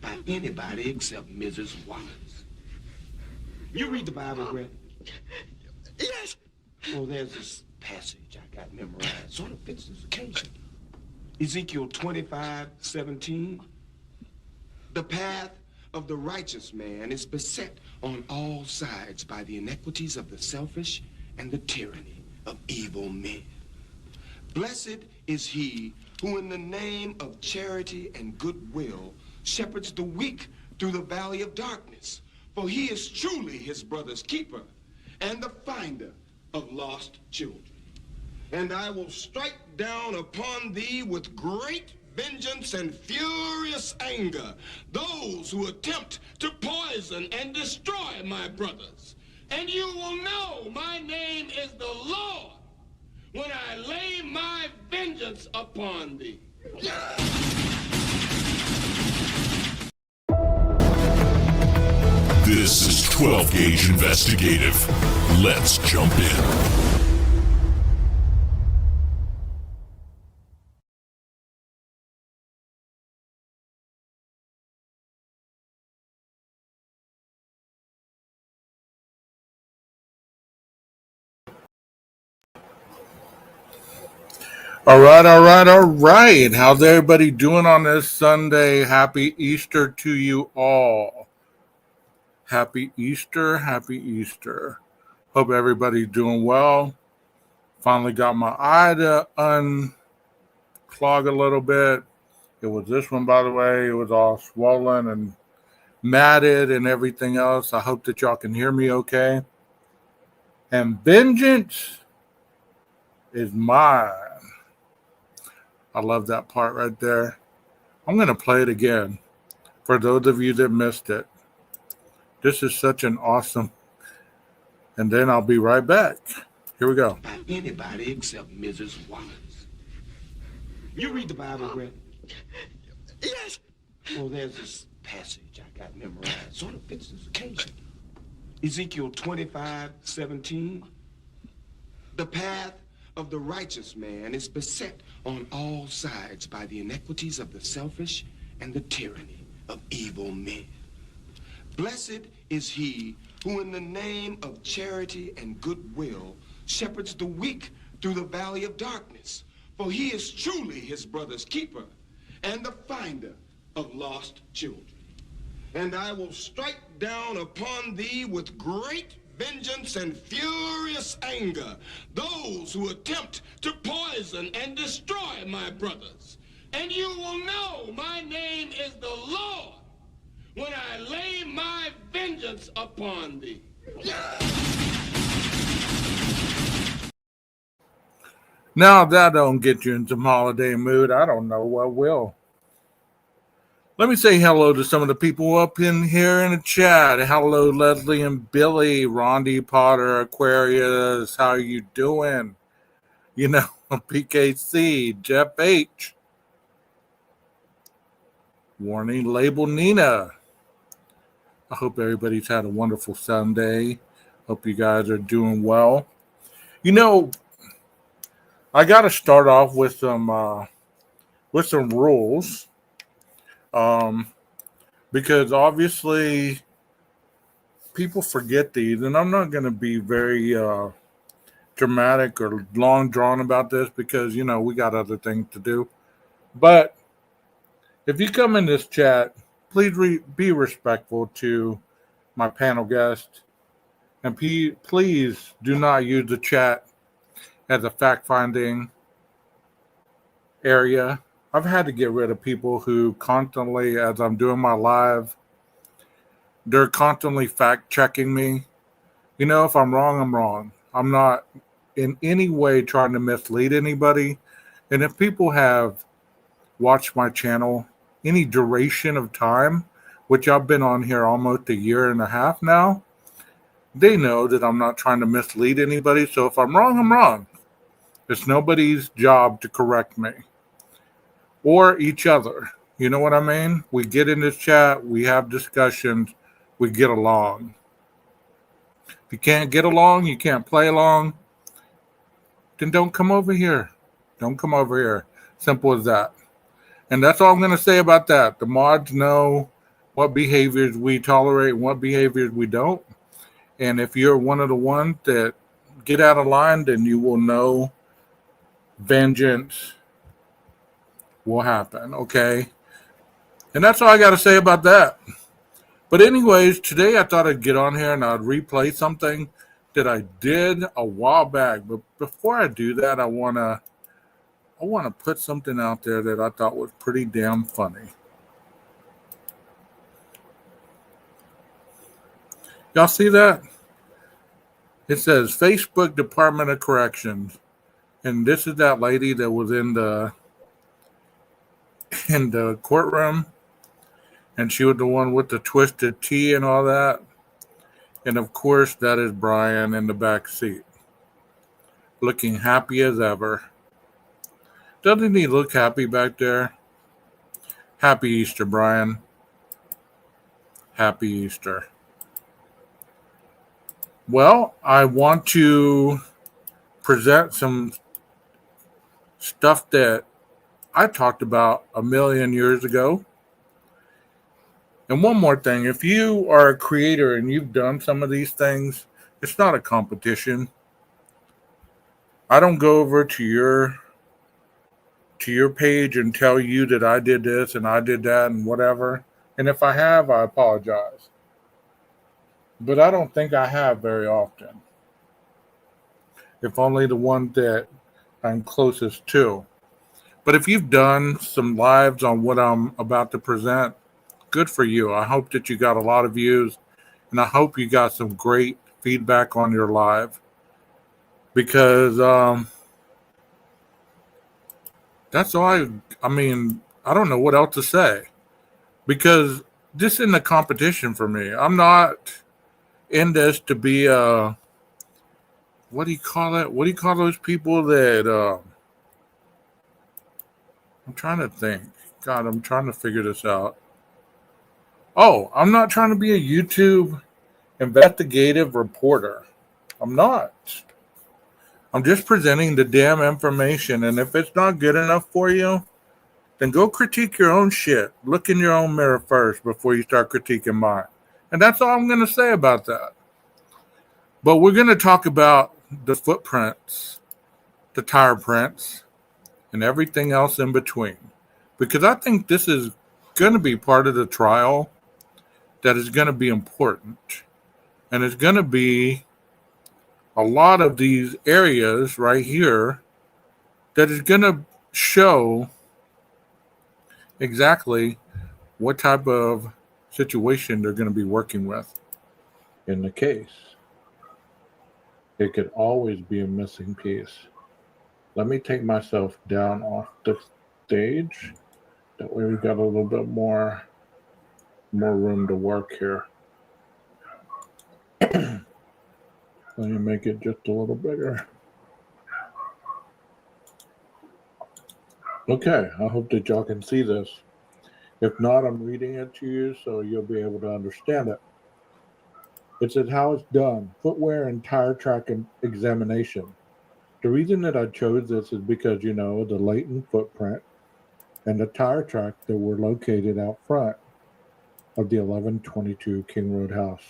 by anybody except Mrs. Wallace. You read the Bible, Brett? Yes. Well, there's this passage I got memorized. Sort of fits this occasion. Ezekiel 25:17. The path of the righteous man is beset on all sides by the iniquities of the selfish and the tyranny of evil men. Blessed is he who in the name of charity and goodwill shepherds the weak through the valley of darkness, for he is truly his brother's keeper and the finder of lost children. And I will strike down upon thee with great vengeance and furious anger those who attempt to poison and destroy my brothers. And you will know my name is the Lord when I lay my vengeance upon thee. This is 12 Gauge Investigative. Let's jump in. All right. How's everybody doing on this Sunday? Happy Easter to you all. Happy Easter. Hope everybody's doing well. Finally got my eye to unclog a little bit. It was this one, by the way. It was all swollen and matted and everything else. I hope that y'all can hear me okay. And vengeance is mine. I love that part right there. I'm going to play it again for those of you that missed it. This is such an awesome. And then I'll be right back. Here we go. By anybody except Mrs. Wallace. You read the Bible, Brett? Yes. Well, there's this passage I got memorized. Sort of fits this occasion. Ezekiel 25:17. The path of the righteous man is beset on all sides by the iniquities of the selfish and the tyranny of evil men. Blessed is he who in the name of charity and goodwill shepherds the weak through the valley of darkness, for he is truly his brother's keeper and the finder of lost children. And I will strike down upon thee with great vengeance and furious anger those who attempt to poison and destroy my brothers. And you will know my name is the Lord when I lay my vengeance upon thee. Now, if that don't get you in some holiday mood, I don't know what will. Let me say hello to some of the people up in here in the chat. Hello, Leslie and Billy, Rondi Potter, Aquarius. How are you doing? You know, PKC, Jeff H. Warning label Nina. I hope everybody's had a wonderful Sunday. Hope you guys are doing well. You know, I got to start off with some rules. Because obviously people forget these, and I'm not going to be very dramatic or long drawn about this because, you know, we got other things to do. But if you come in this chat, please be respectful to my panel guest, and please do not use the chat as a fact-finding area. I've had to get rid of people who constantly, as I'm doing my live, they're constantly fact-checking me. You know, if I'm wrong, I'm wrong. I'm not in any way trying to mislead anybody. And if people have watched my channel any duration of time, which I've been on here almost a year and a half now, they know that I'm not trying to mislead anybody. So if I'm wrong, I'm wrong. It's nobody's job to correct me. Or each other. You know what I mean? We get in this chat, we have discussions, we get along. If you can't get along, you can't play along, then don't come over here. Don't come over here. Simple as that. And that's all I'm going to say about that. The mods know what behaviors we tolerate and what behaviors we don't. And if you're one of the ones that get out of line, then you will know vengeance will happen. Okay. And that's all I got to say about that. But anyways, today I thought I'd get on here and I'd replay something that I did a while back. But before I do that, I wanna put something out there that I thought was pretty damn funny. Y'all see that? It says Facebook Department of Corrections. And this is that lady that was in the courtroom. And she was the one with the twisted T and all that. And of course, that is Brian in the back seat, looking happy as ever. Doesn't he look happy back there? Happy Easter, Brian. Happy Easter. Well, I want to present some stuff that I talked about a million years ago. And one more thing, if you are a creator and you've done some of these things, it's not a competition. I don't go over to your page and tell you that I did this and I did that and whatever. And if I have, I apologize. But I don't think I have very often. If only the one that I'm closest to. But if you've done some lives on what I'm about to present, good for you. I hope that you got a lot of views, and I hope you got some great feedback on your live, because that's all I mean, I don't know what else to say, because this isn't a competition for me. I'm not in this to be what do you call it? What do you call those people that I'm trying to think. God, I'm trying to figure this out. Oh, I'm not trying to be a YouTube investigative reporter. I'm not. I'm just presenting the damn information. And if it's not good enough for you, then go critique your own shit. Look in your own mirror first before you start critiquing mine. And that's all I'm going to say about that. But we're going to talk about the footprints, the tire prints, and everything else in between. Because I think this is going to be part of the trial that is going to be important. And it's going to be a lot of these areas right here that is going to show exactly what type of situation they're going to be working with in the case. It could always be a missing piece. Let me take myself down off the stage. That way we've got a little bit more room to work here. Let me make it just a little bigger. Okay, I hope that y'all can see this. If not, I'm reading it to you so you'll be able to understand it. It says how it's done. Footwear and tire track examination. The reason that I chose this is because, the latent footprint and the tire track that were located out front of the 1122 King Road house.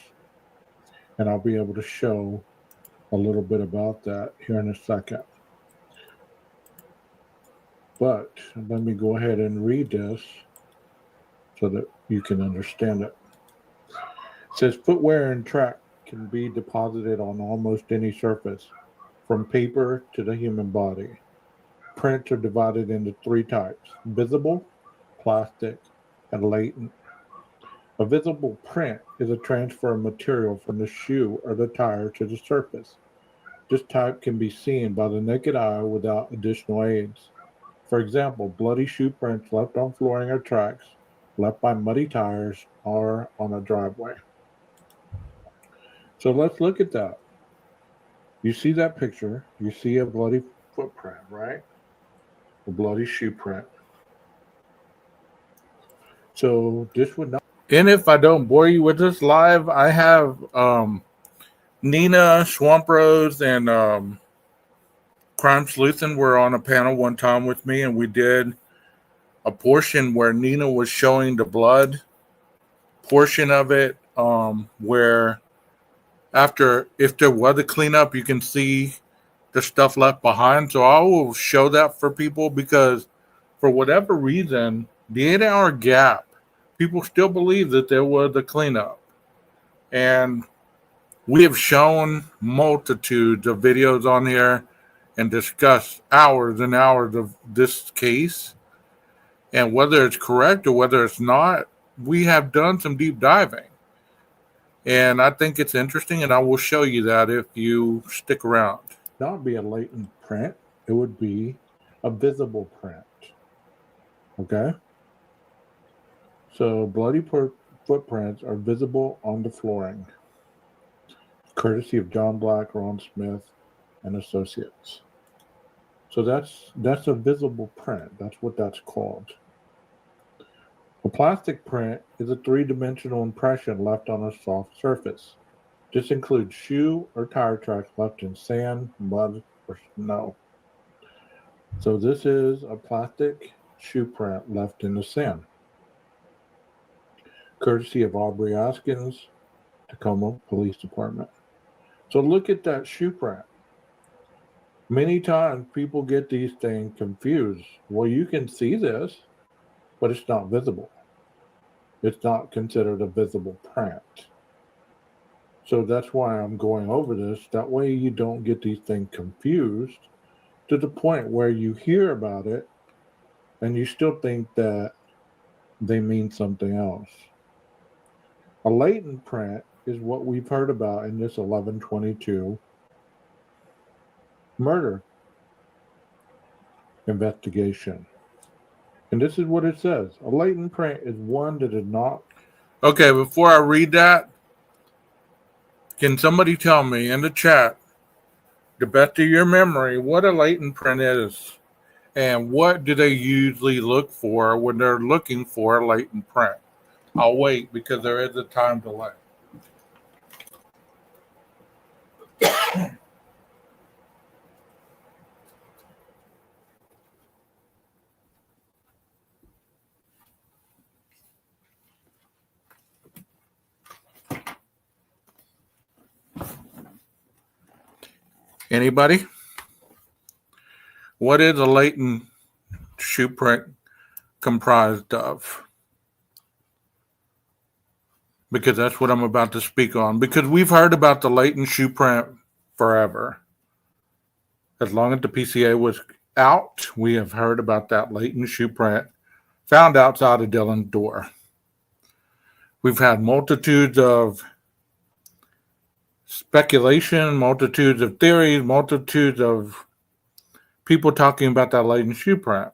And I'll be able to show a little bit about that here in a second. But let me go ahead and read this so that you can understand it. It says footwear and track can be deposited on almost any surface, from paper to the human body. Prints are divided into three types: visible, plastic, and latent. A visible print is a transfer of material from the shoe or the tire to the surface. This type can be seen by the naked eye without additional aids. For example, bloody shoe prints left on flooring or tracks, left by muddy tires, or on a driveway. So let's look at that. You see that picture, you see a bloody footprint, right? A bloody shoe print. So this would not. And if I don't bore you with this live, I have Nina, Swamp Rose, and Crime Sleuthin were on a panel one time with me, and we did a portion where Nina was showing the blood portion of it where if there was a cleanup, you can see the stuff left behind. So I will show that for people because for whatever reason, the 8-hour gap, people still believe that there was a cleanup. And we have shown multitudes of videos on here and discussed hours and hours of this case. And whether it's correct or whether it's not, we have done some deep diving. And I think it's interesting, and I will show you that if you stick around. That would be a latent print. It would be a visible print. Okay? So bloody footprints are visible on the flooring, courtesy of John Black, Ron Smith, and Associates. So that's a visible print. That's what that's called. A plastic print is a three-dimensional impression left on a soft surface. This includes shoe or tire tracks left in sand, mud, or snow. So this is a plastic shoe print left in the sand, courtesy of Aubrey Askins, Tacoma Police Department. So look at that shoe print. Many times people get these things confused. Well, you can see this, but it's not visible. It's not considered a visible print. So that's why I'm going over this. That way you don't get these things confused to the point where you hear about it and you still think that they mean something else. A latent print is what we've heard about in this 1122 murder investigation. And this is what it says. A latent print is one that is not... Okay, before I read that, can somebody tell me in the chat, the best of your memory, what a latent print is? And what do they usually look for when they're looking for a latent print? I'll wait because there is a time delay. Anybody? What is a latent shoe print comprised of? Because that's what I'm about to speak on. Because we've heard about the latent shoe print forever. As long as the PCA was out, we have heard about that latent shoe print found outside of Dylan's door. We've had multitudes of speculation, multitudes of theories, multitudes of people talking about that latent shoe print.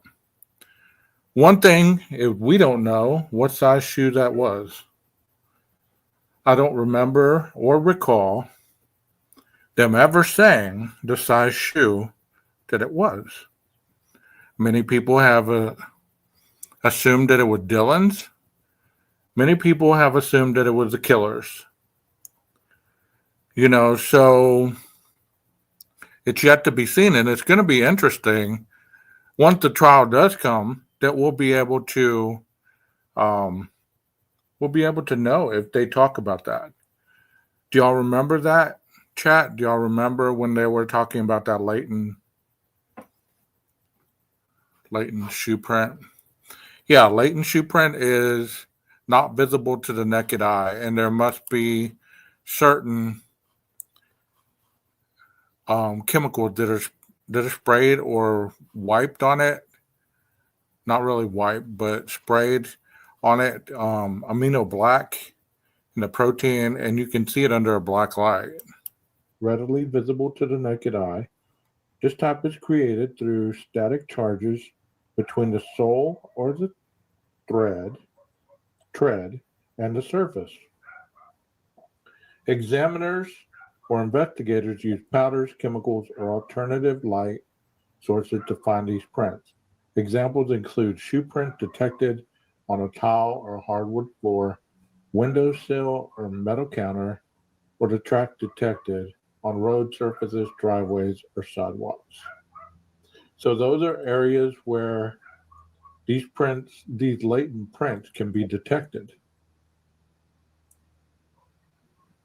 One thing, if we don't know what size shoe that was. I don't remember or recall them ever saying the size shoe that it was. Many people have assumed that it was Dylan's. Many people have assumed that it was the killer's. You know, so it's yet to be seen, and it's going to be interesting once the trial does come that we'll be able to know if they talk about that. Do y'all remember that, chat? Do y'all remember when they were talking about that latent shoe print? Yeah, latent shoe print is not visible to the naked eye, and there must be certain chemicals that are sprayed or wiped on it. Not really wiped, but sprayed on it. Amino black in the protein, and you can see it under a black light. Readily visible to the naked eye. This type is created through static charges between the sole or the tread, and the surface. Examiners or investigators use powders, chemicals, or alternative light sources to find these prints. Examples include shoe print detected on a tile or hardwood floor, windowsill or metal counter, or the track detected on road surfaces, driveways, or sidewalks. So those are areas where these latent prints can be detected.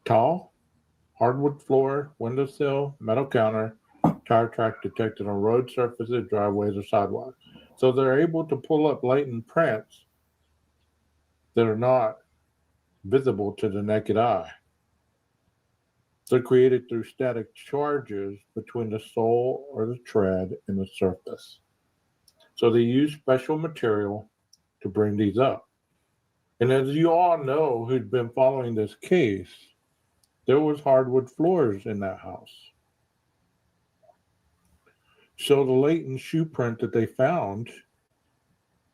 Tall, hardwood floor, windowsill, metal counter, tire track detected on road surfaces, driveways, or sidewalks. So they're able to pull up latent prints that are not visible to the naked eye. They're created through static charges between the sole or the tread and the surface. So they use special material to bring these up. And as you all know who'd been following this case, there was hardwood floors in that house. So the latent shoe print that they found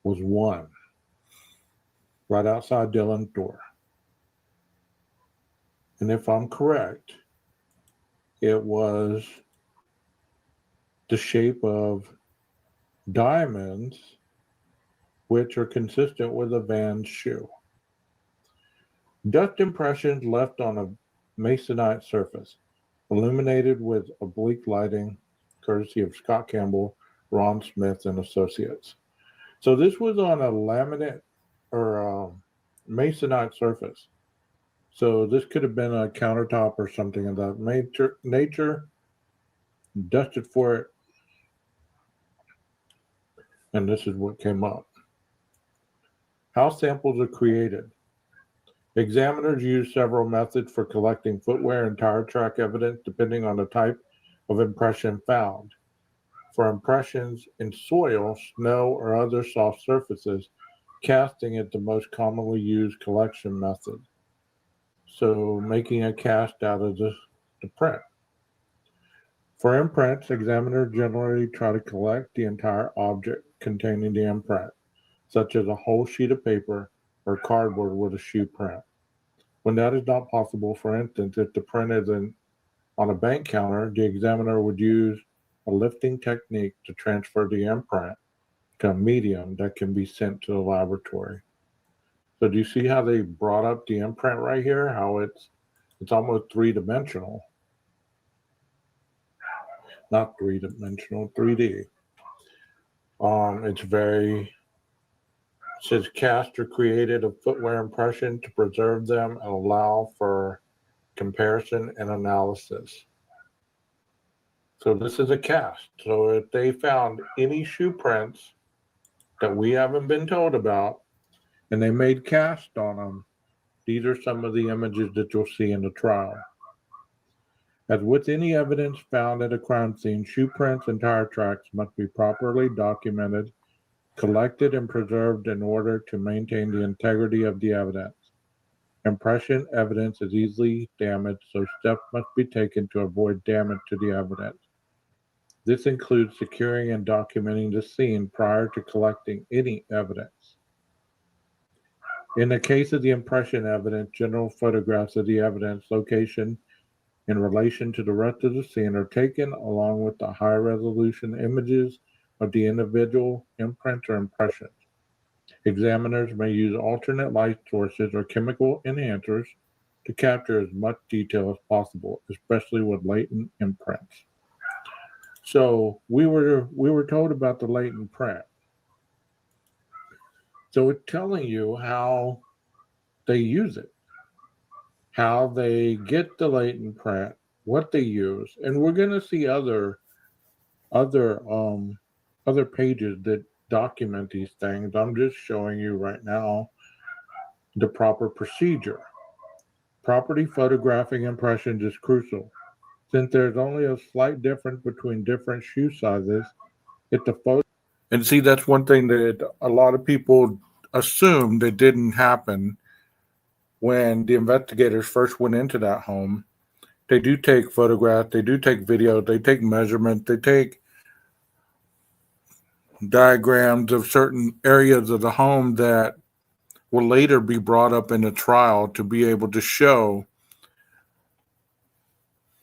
was one right outside Dylan's door. And if I'm correct, it was the shape of diamonds, which are consistent with a Vans shoe. Dust impressions left on a masonite surface, illuminated with oblique lighting, courtesy of Scott Campbell, Ron Smith, and Associates. So this was on a laminate or masonite surface. So this could have been a countertop or something of that nature. Dusted for it, and this is what came up. How samples are created. Examiners use several methods for collecting footwear and tire track evidence depending on the type of impression found. For impressions in soil, snow, or other soft surfaces, casting is the most commonly used collection method. So making a cast out of the print. For imprints, examiners generally try to collect the entire object containing the imprint, such as a whole sheet of paper or cardboard with a shoe print. When that is not possible, for instance, if the print is on a bank counter, the examiner would use a lifting technique to transfer the imprint to a medium that can be sent to the laboratory. So do you see how they brought up the imprint right here? How it's almost three-dimensional. Not three-dimensional, 3D. It says cast or created a footwear impression to preserve them and allow for comparison and analysis. So this is a cast. So if they found any shoe prints that we haven't been told about and they made cast on them, these are some of the images that you'll see in the trial. As with any evidence found at a crime scene, shoe prints and tire tracks must be properly documented, collected, and preserved in order to maintain the integrity of the evidence. Impression evidence is easily damaged, so steps must be taken to avoid damage to the evidence. This includes securing and documenting the scene prior to collecting any evidence. In the case of the impression evidence, general photographs of the evidence location in relation to the rest of the scene are taken along with the high-resolution images of the individual imprint or impressions. Examiners may use alternate light sources or chemical enhancers to capture as much detail as possible, especially with latent imprints. So we were told about the latent print. So it's telling you how they use it, how they get the latent print, what they use, and we're going to see other pages that document these things. I'm just showing you right now the proper procedure. Properly photographing impressions is crucial. Since there's only a slight difference between different shoe sizes, if the photo and see that's one thing that a lot of people assumed that didn't happen when the investigators first went into that home. They do take photographs, they do take video, they take measurements, they take diagrams of certain areas of the home that will later be brought up in the trial to be able to show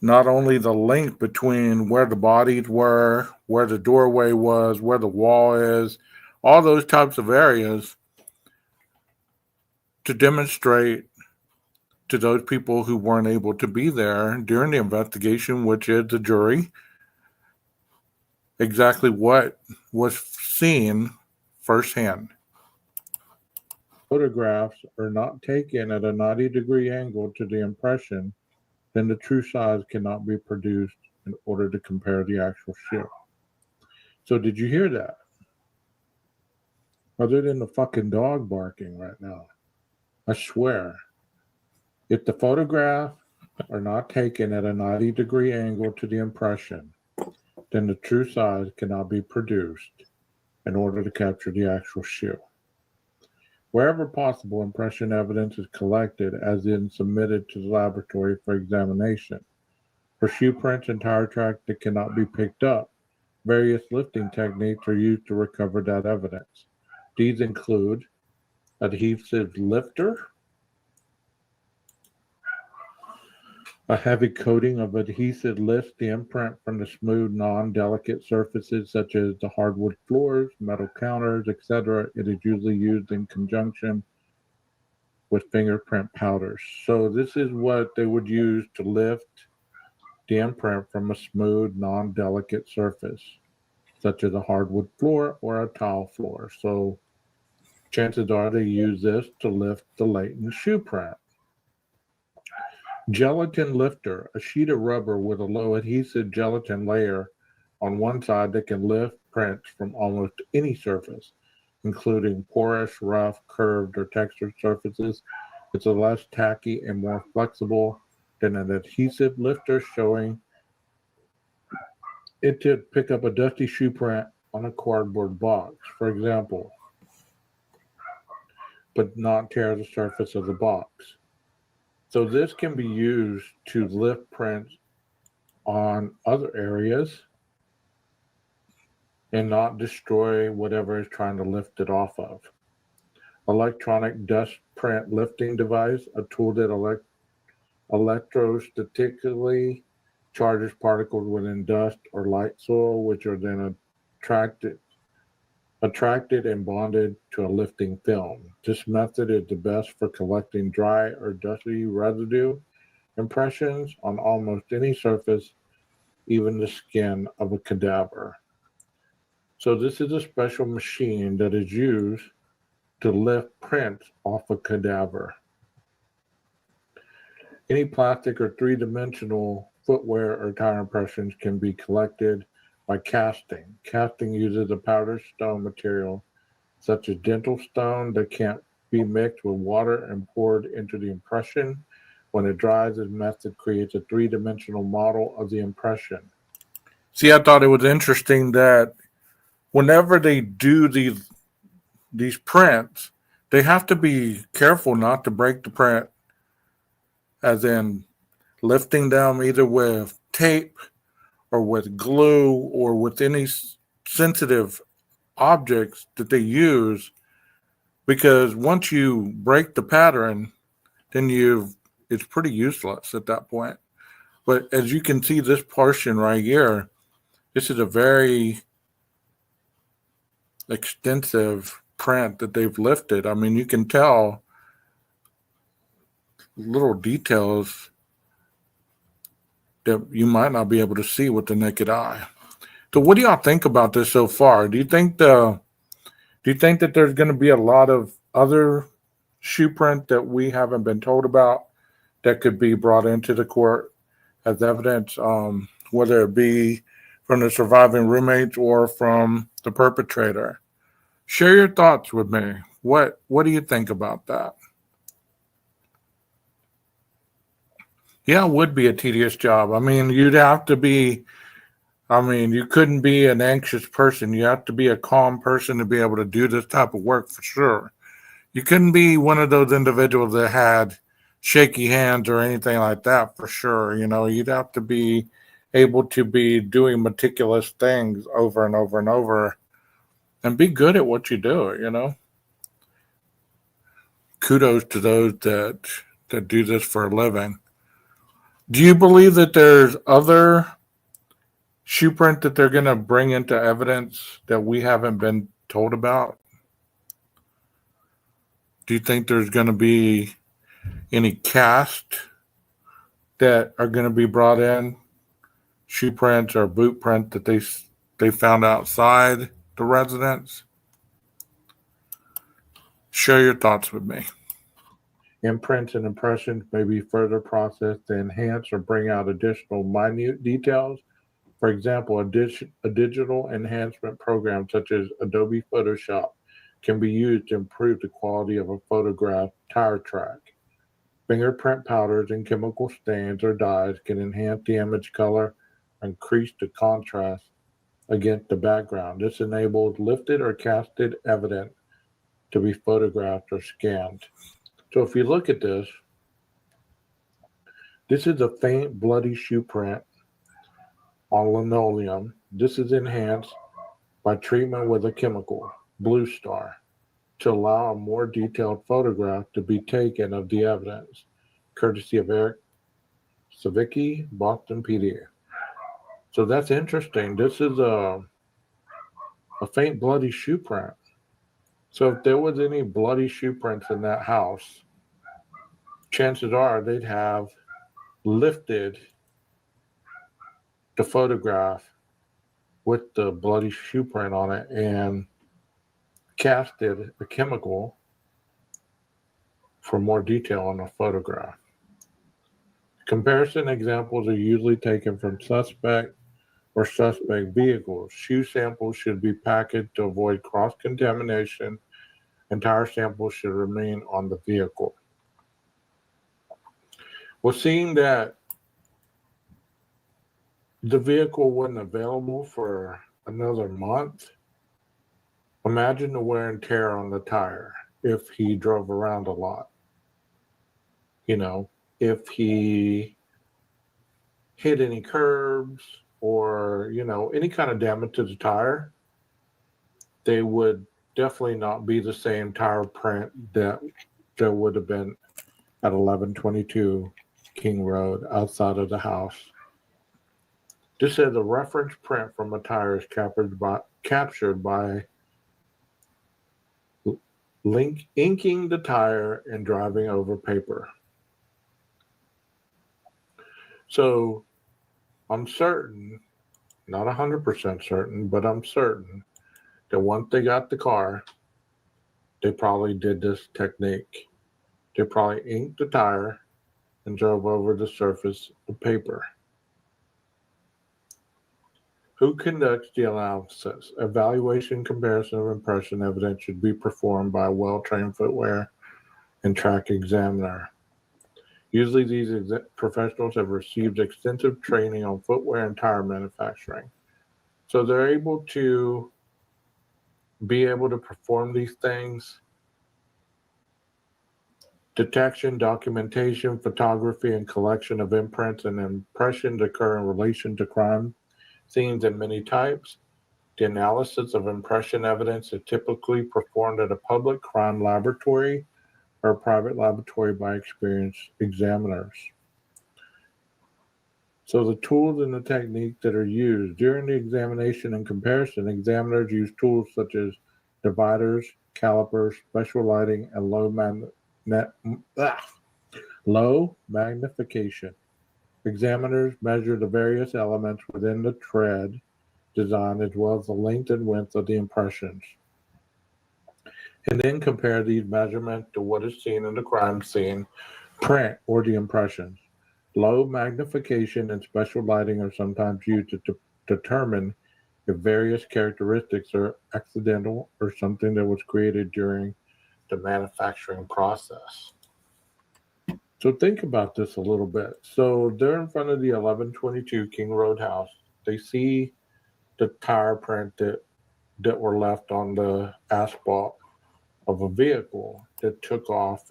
not only the link between where the bodies were, where the doorway was, where the wall is, all those types of areas to demonstrate to those people who weren't able to be there during the investigation, which is the jury, exactly what was seen firsthand. photographs are not taken at a 90-degree angle to the impression, then the true size cannot be produced in order to compare the actual shoe. So did you hear that? Other than the fucking dog barking right now. I swear. If the photographs are not taken at a 90-degree angle to the impression, then the true size cannot be produced in order to capture the actual shoe. Wherever possible, impression evidence is collected as in submitted to the laboratory for examination. For shoe prints and tire tracks that cannot be picked up, various lifting techniques are used to recover that evidence. These include adhesive lifter, a heavy coating of adhesive lifts the imprint from the smooth, non-delicate surfaces such as the hardwood floors, metal counters, etc. It is usually used in conjunction with fingerprint powders. So this is what they would use to lift the imprint from a smooth, non-delicate surface, such as a hardwood floor or a tile floor. So chances are they use this to lift the latent shoe print. Gelatin lifter, a sheet of rubber with a low adhesive gelatin layer on one side that can lift prints from almost any surface, including porous, rough, curved, or textured surfaces. It's a less tacky and more flexible than an adhesive lifter, showing it to pick up a dusty shoe print on a cardboard box, for example, but not tear the surface of the box. So this can be used to lift prints on other areas and not destroy whatever is trying to lift it off of. Electronic dust print lifting device, a tool that electrostatically charges particles within dust or light soil, which are then attracted and bonded to a lifting film. This method is the best for collecting dry or dusty residue impressions on almost any surface, even the skin of a cadaver. So this is a special machine that is used to lift prints off a cadaver. Any plastic or three-dimensional footwear or tire impressions can be collected by casting. Casting uses a powdered stone material such as dental stone that can't be mixed with water and poured into the impression. When it dries, this method creates a three-dimensional model of the impression. See, I thought it was interesting that whenever they do these prints, they have to be careful not to break the print, as in lifting them either with tape or with glue or with any sensitive objects that they use, because once you break the pattern, then it's pretty useless at that point. But as you can see, this portion right here, this is a very extensive print that they've lifted. I mean, you can tell little details that you might not be able to see with the naked eye. So what do y'all think about this so far? Do you think that there's going to be a lot of other shoe print that we haven't been told about that could be brought into the court as evidence, whether it be from the surviving roommates or from the perpetrator? Share your thoughts with me. What do you think about that? Yeah, it would be a tedious job. I mean, you couldn't be an anxious person. You have to be a calm person to be able to do this type of work for sure. You couldn't be one of those individuals that had shaky hands or anything like that for sure. You know, you'd have to be able to be doing meticulous things over and over and over and be good at what you do, you know. Kudos to those that do this for a living. Do you believe that there's other shoe print that they're going to bring into evidence that we haven't been told about? Do you think there's going to be any cast that are going to be brought in, shoe prints or boot print that they found outside the residence? Share your thoughts with me. Imprints and impressions may be further processed to enhance or bring out additional minute details. For example, a digital enhancement program such as Adobe Photoshop can be used to improve the quality of a photograph tire track. Fingerprint powders and chemical stains or dyes can enhance the image color and increase the contrast against the background. This enables lifted or casted evidence to be photographed or scanned. So if you look at this is a faint bloody shoe print on linoleum. This is enhanced by treatment with a chemical, Blue Star, to allow a more detailed photograph to be taken of the evidence, courtesy of Eric Savicki, Boston PD. So that's interesting. This is a faint bloody shoe print. So if there was any bloody shoe prints in that house, chances are they'd have lifted the photograph with the bloody shoe print on it and casted a chemical for more detail on the photograph. Comparison examples are usually taken from suspect or suspect vehicles. Shoe samples should be packaged to avoid cross-contamination, and tire samples should remain on the vehicle. Well, seeing that the vehicle wasn't available for another month, imagine the wear and tear on the tire if he drove around a lot. You know, if he hit any curbs or, you know, any kind of damage to the tire, they would definitely not be the same tire print that there would have been at 1122 King Road outside of the house. This says a reference print from a tire is captured by inking the tire and driving over paper. So I'm certain, not 100% certain, but I'm certain that once they got the car, they probably did this technique. They probably inked the tire and drove over the surface of paper. Who conducts the analysis? Evaluation, comparison of impression evidence should be performed by a well-trained footwear and track examiner. Usually these professionals have received extensive training on footwear and tire manufacturing. So they're able to perform these things. Detection, documentation, photography, and collection of imprints and impressions occur in relation to crime scenes in many types. The analysis of impression evidence is typically performed at a public crime laboratory or a private laboratory by experienced examiners. So the tools and the techniques that are used during the examination and comparison, examiners use tools such as dividers, calipers, special lighting, and low magnification. Examiners measure the various elements within the tread design as well as the length and width of the impressions, and then compare these measurements to what is seen in the crime scene print or the impressions. Low magnification and special lighting are sometimes used to determine if various characteristics are accidental or something that was created during the manufacturing process. So think about this a little bit. So they're in front of the 1122 King Road house. They see the tire print that were left on the asphalt of a vehicle that took off.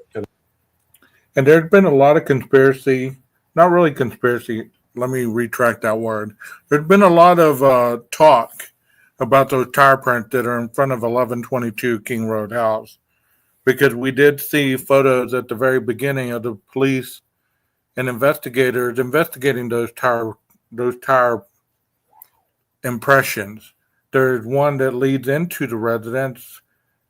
And there's been a lot of conspiracy, not really conspiracy, let me retract that word. There's been a lot of talk about those tire prints that are in front of 1122 King Road house, because we did see photos at the very beginning of the police and investigators investigating those tire impressions. There's one that leads into the residence,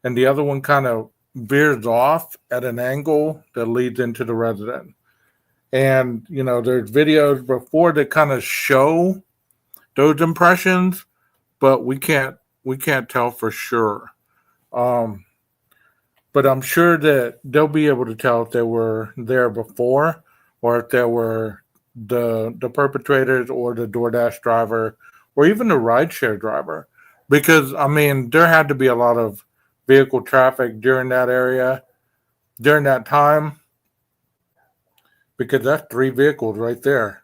and the other one kind of veers off at an angle that leads into the residence. And, you know, there's videos before that kind of show those impressions, but we can't tell for sure. but I'm sure that they'll be able to tell if they were there before or if they were the perpetrators or the DoorDash driver or even the rideshare driver. Because I mean, there had to be a lot of vehicle traffic during that area during that time because that's three vehicles right there.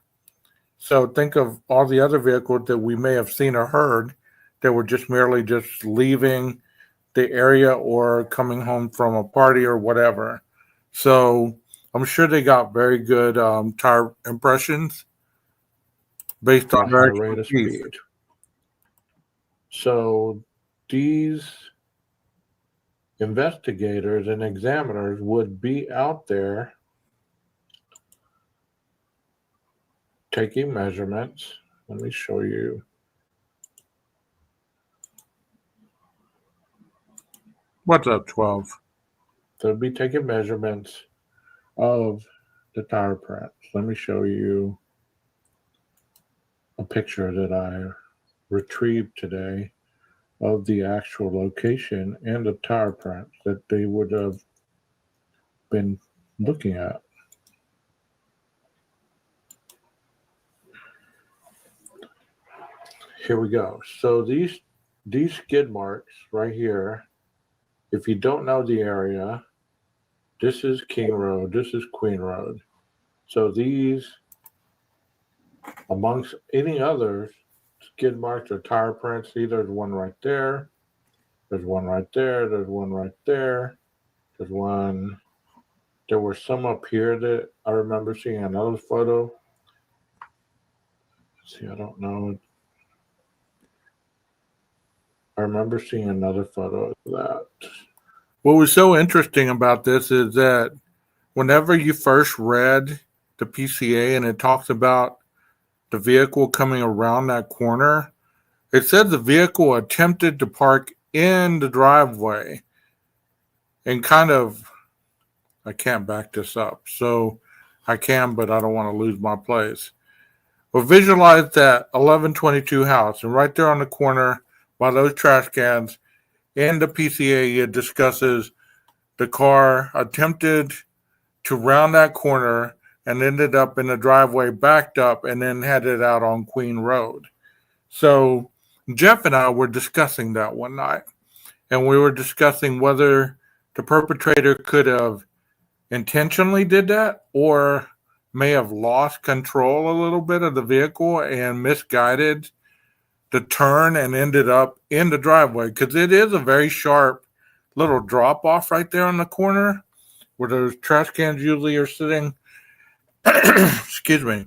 So think of all the other vehicles that we may have seen or heard that were just merely just leaving the area or coming home from a party or whatever. So I'm sure they got very good tire impressions based on high their rate of expertise. speed. So these investigators and examiners would be out there taking measurements. Let me show you. What's up, 12? They'll be taking measurements of the tire prints. Let me show you a picture that I retrieved today of the actual location and the tire prints that they would have been looking at. Here we go. So these skid marks right here, if you don't know the area, this is King Road, this is Queen Road. So these, amongst any others, skid marks or tire prints, see there's one right there, there's one right there, there's one right there, there's one. There were some up here that I remember seeing another photo. Let's see, I don't know. I remember seeing another photo of that. What was so interesting about this is that whenever you first read the PCA and it talks about the vehicle coming around that corner, it said the vehicle attempted to park in the driveway and kind of, I can't back this up. So I can, but I don't want to lose my place. But visualize that 1122 house, and right there on the corner by those trash cans, in the PCA, it discusses the car attempted to round that corner and ended up in the driveway, backed up, and then headed out on Queen Road. So Jeff and I were discussing that one night, and we were discussing whether the perpetrator could have intentionally did that or may have lost control a little bit of the vehicle and misguided the turn and ended up in the driveway, because it is a very sharp little drop off right there on the corner where those trash cans usually are sitting. Excuse me.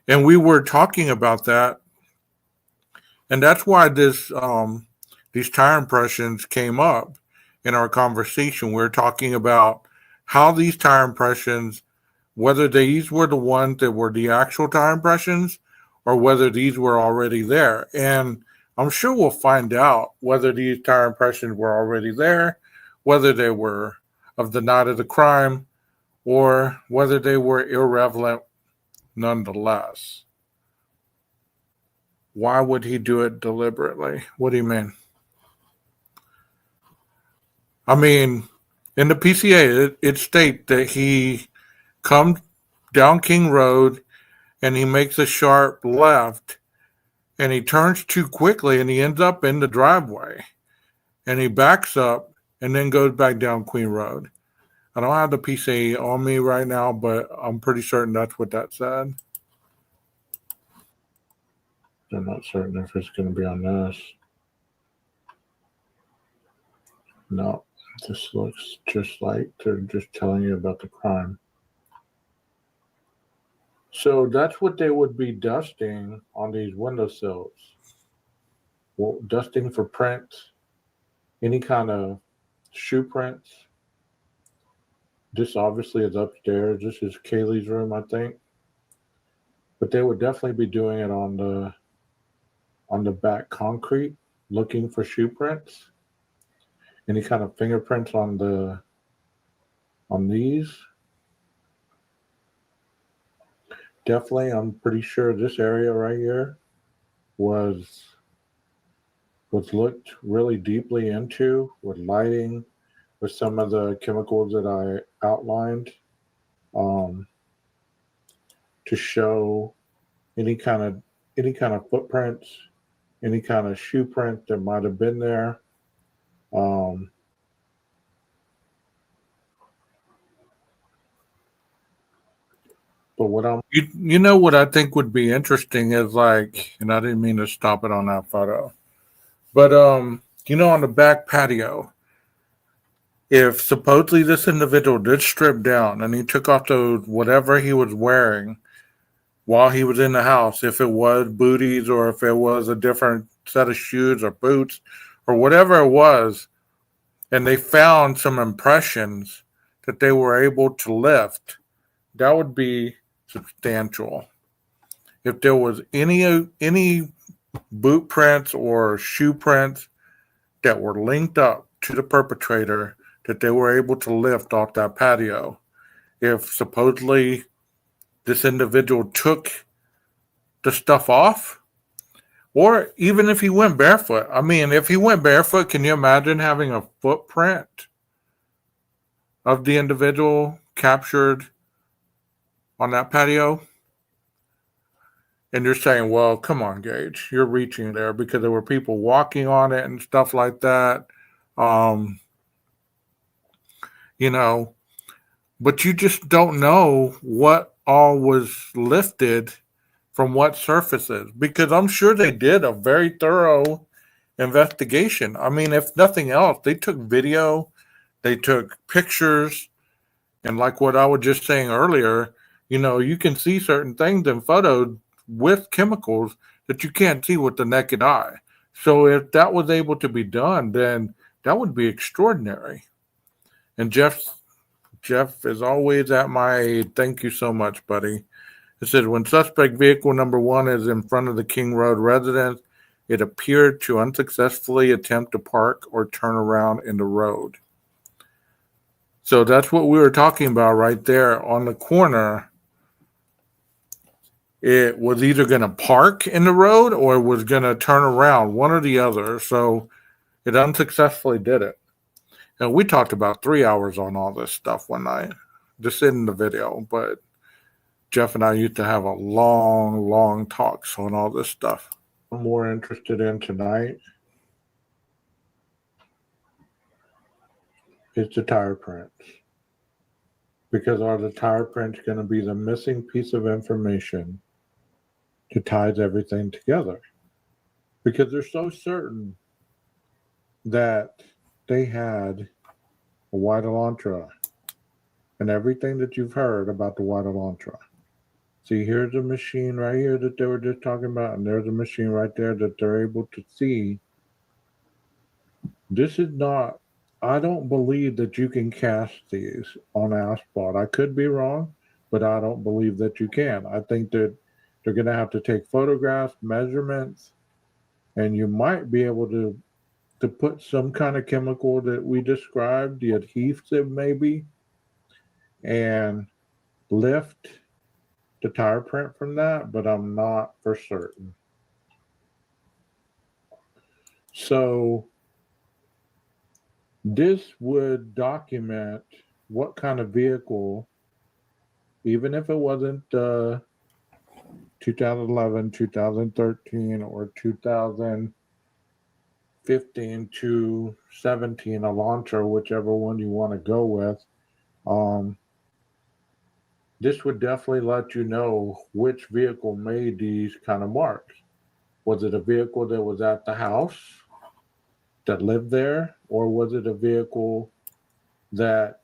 And we were talking about that, and that's why these tire impressions came up in our conversation. We were talking about how these tire impressions, whether these were the ones that were the actual tire impressions or whether these were already there. And I'm sure we'll find out whether these tire impressions were already there, whether they were of the night of the crime, or whether they were irrelevant nonetheless. Why would he do it deliberately? What do you mean? I mean, in the PCA, it states that he comes down King Road and he makes a sharp left and he turns too quickly and he ends up in the driveway and he backs up and then goes back down Queen Road. I don't have the PCA on me right now, but I'm pretty certain that's what that said. I'm not certain if it's going to be on this. No, this looks just like they're just telling you about the crime. So that's what they would be dusting on these windowsills. Well, dusting for prints, any kind of shoe prints. This obviously is upstairs. This is Kaylee's room, I think. But they would definitely be doing it on the back concrete, looking for shoe prints. Any kind of fingerprints on these. Definitely, I'm pretty sure this area right here was looked really deeply into with lighting, with some of the chemicals that I outlined, um, to show any kind of footprints, any kind of shoe print that might have been there. Um, but what I'm You know what I think would be interesting is like, and I didn't mean to stop it on that photo, but on the back patio, if supposedly this individual did strip down and he took off those whatever he was wearing while he was in the house, if it was booties or if it was a different set of shoes or boots or whatever it was, and they found some impressions that they were able to lift, that would be substantial. If there was any boot prints or shoe prints that were linked up to the perpetrator that they were able to lift off that patio, if supposedly this individual took the stuff off, or even if he went barefoot. I mean, if he went barefoot, can you imagine having a footprint of the individual captured on that patio? And you're saying, well, come on, Gage, you're reaching there because there were people walking on it and stuff like that. But you just don't know what all was lifted from what surfaces, because I'm sure they did a very thorough investigation. I mean, if nothing else, they took video, they took pictures, and like what I was just saying earlier, you can see certain things in photos with chemicals that you can't see with the naked eye. So if that was able to be done, then that would be extraordinary. And Jeff is always at my aid. Thank you so much, buddy. It says, when suspect vehicle number 1 is in front of the King Road residence, it appeared to unsuccessfully attempt to park or turn around in the road. So that's what we were talking about right there on the corner. It was either going to park in the road or it was going to turn around, one or the other. So it unsuccessfully did it. And we talked about 3 hours on all this stuff one night, just in the video. But Jeff and I used to have a long, long talks on all this stuff. I'm more interested in tonight is the tire prints. Because are the tire prints going to be the missing piece of information that ties everything together? Because they're so certain that they had a white Elantra and everything that you've heard about the white Elantra. See, here's a machine right here that they were just talking about, and there's a machine right there that they're able to see. This is not, I don't believe that you can cast these on asphalt. I could be wrong, but I don't believe that you can. I think that they're going to have to take photographs, measurements, and you might be able to put some kind of chemical that we described, the adhesive maybe, and lift the tire print from that, but I'm not for certain. So this would document what kind of vehicle, even if it wasn't 2011, 2013, or 2015 to 17 Elantra, whichever one you want to go with. This would definitely let you know which vehicle made these kind of marks. Was it a vehicle that was at the house that lived there, or was it a vehicle that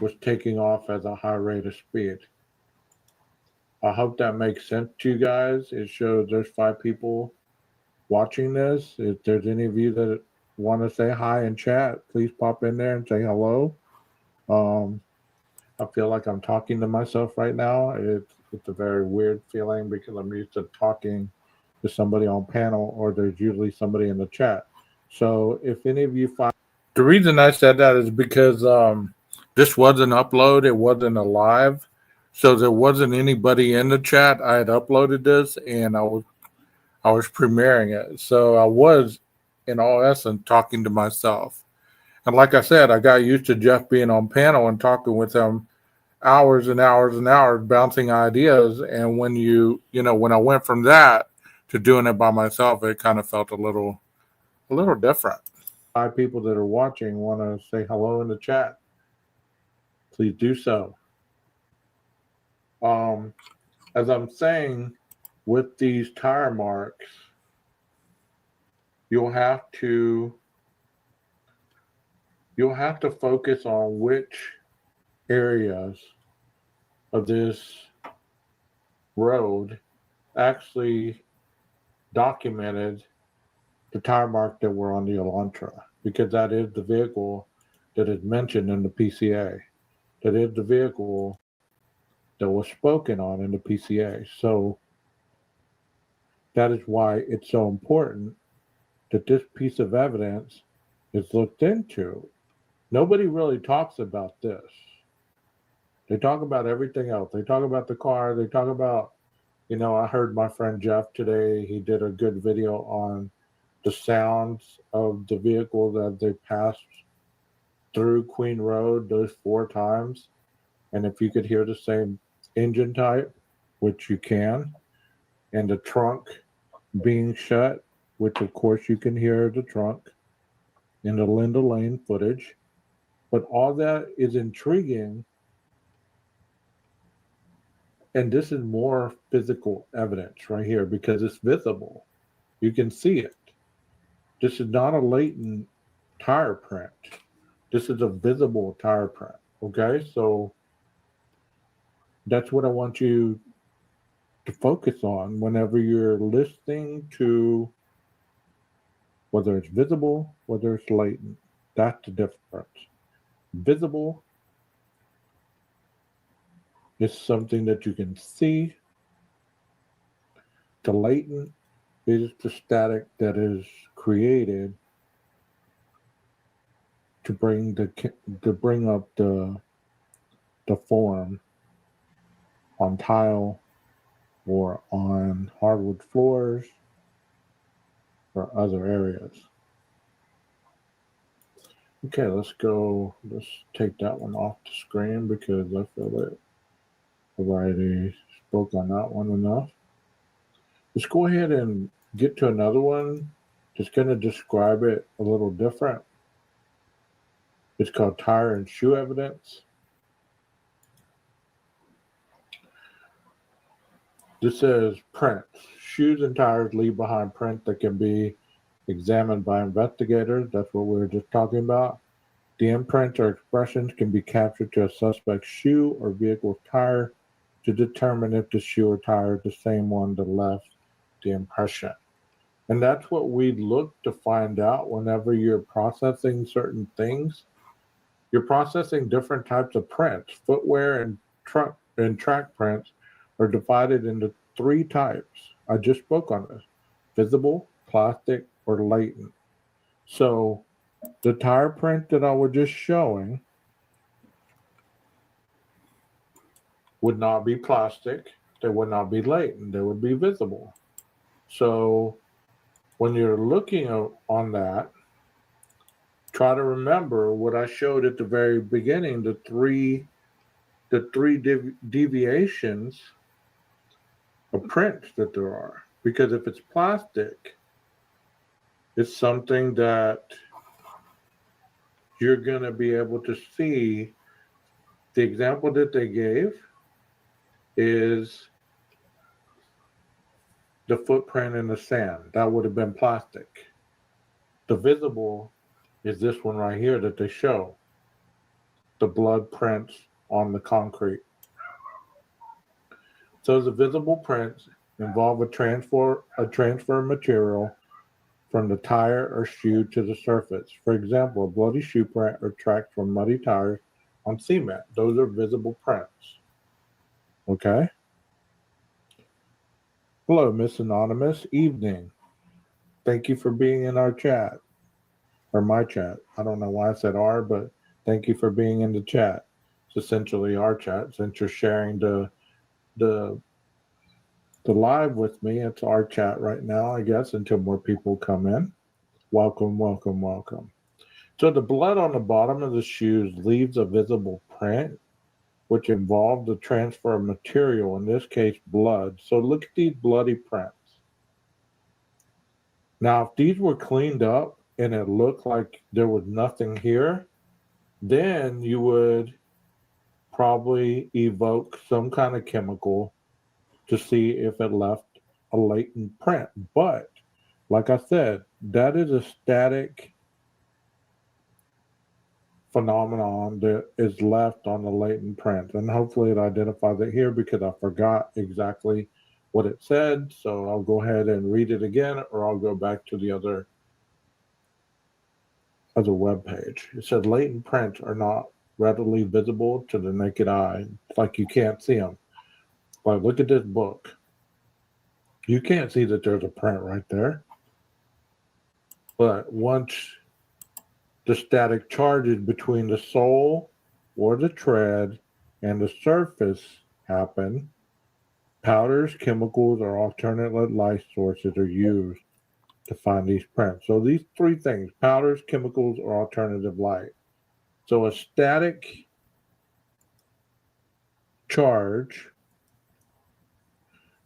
was taking off at a high rate of speed? I hope that makes sense to you guys. It shows there's 5 people watching this. If there's any of you that want to say hi in chat, please pop in there and say hello. I feel like I'm talking to myself right now. It's a very weird feeling because I'm used to talking to somebody on panel, or there's usually somebody in the chat. So if any of you find... The reason I said that is because this wasn't upload. It wasn't a live. So there wasn't anybody in the chat. I had uploaded this and I was premiering it. So I was, in all essence, talking to myself. And like I said, I got used to Jeff being on panel and talking with him hours and hours and hours, bouncing ideas. And when I went from that to doing it by myself, it kind of felt a little different. 5 people that are watching want to say hello in the chat. Please do so. As I'm saying, with these tire marks, you'll have to focus on which areas of this road actually documented the tire mark that were on the Elantra, because that is the vehicle that is mentioned in the PCA. That is the vehicle that was spoken on in the PCA. So that is why it's so important that this piece of evidence is looked into. Nobody really talks about this. They talk about everything else. They talk about the car. They talk about, I heard my friend Jeff today, he did a good video on the sounds of the vehicles as they passed through Queen Road those 4 times. And if you could hear the same engine type, which you can, and the trunk being shut, which of course you can hear the trunk in the Linda Lane footage. But all that is intriguing. And this is more physical evidence right here because it's visible. You can see it. This is not a latent tire print. This is a visible tire print. Okay, so that's what I want you to focus on whenever you're listening to whether it's visible, whether it's latent. That's the difference. Visible is something that you can see. The latent is the static that is created to bring up the form on tile or on hardwood floors or other areas. Okay, let's take that one off the screen because I feel like I've already spoke on that one enough. Let's go ahead and get to another one. Just going to describe it a little different. It's called tire and shoe evidence. This says prints. Shoes and tires leave behind print that can be examined by investigators. That's what we were just talking about. The imprints or expressions can be captured to a suspect's shoe or vehicle's tire to determine if the shoe or tire is the same one that left the impression. And that's what we look to find out whenever you're processing certain things. You're processing different types of prints. Footwear and track prints are divided into 3 types. I just spoke on this: visible, plastic, or latent. So the tire print that I was just showing would not be plastic. They would not be latent. They would be visible. So when you're looking on that, try to remember what I showed at the very beginning, the three deviations of prints that there are. Because if it's plastic, it's something that you're going to be able to see. The example that they gave is the footprint in the sand. That would have been plastic. The visible is this one right here that they show. The blood prints on the concrete. So the visible prints involve a transfer of material from the tire or shoe to the surface. For example, a bloody shoe print or tracks from muddy tires on cement. Those are visible prints. Okay? Hello, Miss Anonymous. Evening. Thank you for being in our chat. Or my chat. I don't know why I said our, but thank you for being in the chat. It's essentially our chat. Since you're sharing the live with me, it's our chat right now, I guess, until more people come in. Welcome, welcome, welcome. So the blood on the bottom of the shoes leaves a visible print, which involved the transfer of material, in this case, blood. So look at these bloody prints. Now, if these were cleaned up and it looked like there was nothing here, then you would probably evoke some kind of chemical to see if it left a latent print. But like I said, that is a static phenomenon that is left on the latent print. And hopefully it identifies it here because I forgot exactly what it said. So I'll go ahead and read it again, or I'll go back to the other web page. It said latent prints are not readily visible to the naked eye. It's like you can't see them. Like, look at this book. You can't see that there's a print right there. But once the static charges between the sole or the tread and the surface happen, powders, chemicals, or alternate light sources are used to find these prints. So these three things: powders, chemicals, or alternative light. So a static charge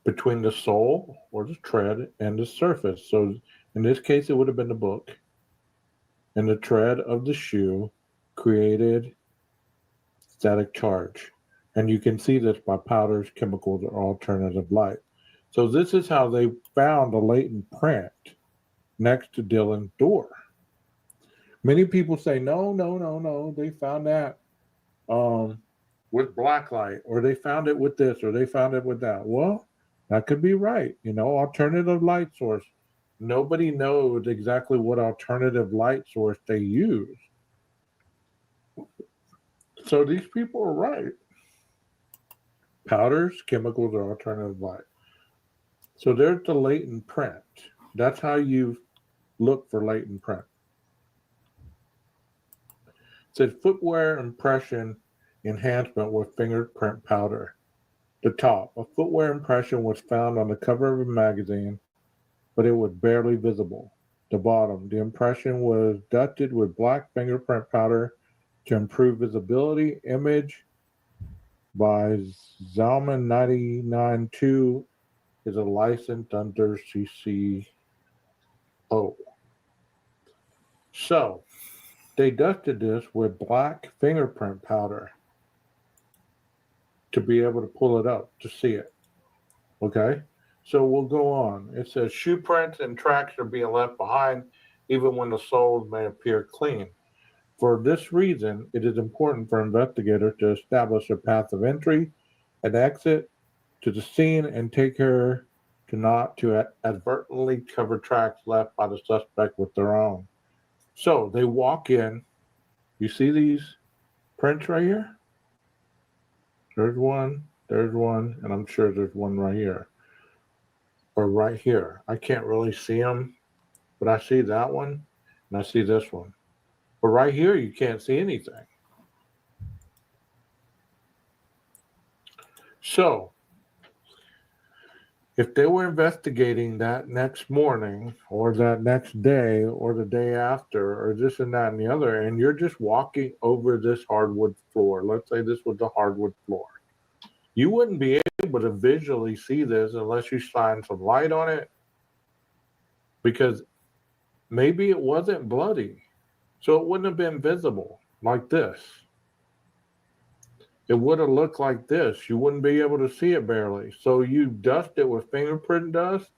between the sole or the tread and the surface. So in this case, it would have been the book. And the tread of the shoe created static charge. And you can see this by powders, chemicals, or alternative light. So this is how they found a latent print next to Dylan's door. Many people say, no, they found that with black light, or they found it with this, or they found it with that. Well, that could be right. Alternative light source. Nobody knows exactly what alternative light source they use. So these people are right. Powders, chemicals, or alternative light. So there's the latent print. That's how you look for latent print. It says footwear impression enhancement with fingerprint powder. The top, a footwear impression was found on the cover of a magazine, but it was barely visible. The bottom, the impression was dusted with black fingerprint powder to improve visibility. Image by Zalman 992 is a licensed under CCO. So they dusted this with black fingerprint powder to be able to pull it up to see it. Okay? So we'll go on. It says shoe prints and tracks are being left behind even when the soles may appear clean. For this reason, it is important for investigators to establish a path of entry and exit to the scene and take care to advertently cover tracks left by the suspect with their own. So they walk in. You see these prints right here? There's one, and I'm sure there's one right here. Or right here. I can't really see them, but I see that one, and I see this one. But right here, you can't see anything. So, if they were investigating that next morning, or that next day, or the day after, or this and that and the other, and you're just walking over this hardwood floor, let's say this was the hardwood floor, you wouldn't be able to visually see this unless you shine some light on it, because maybe it wasn't bloody, so it wouldn't have been visible like this. It would have looked like this. You wouldn't be able to see it barely. So you dust it with fingerprint dust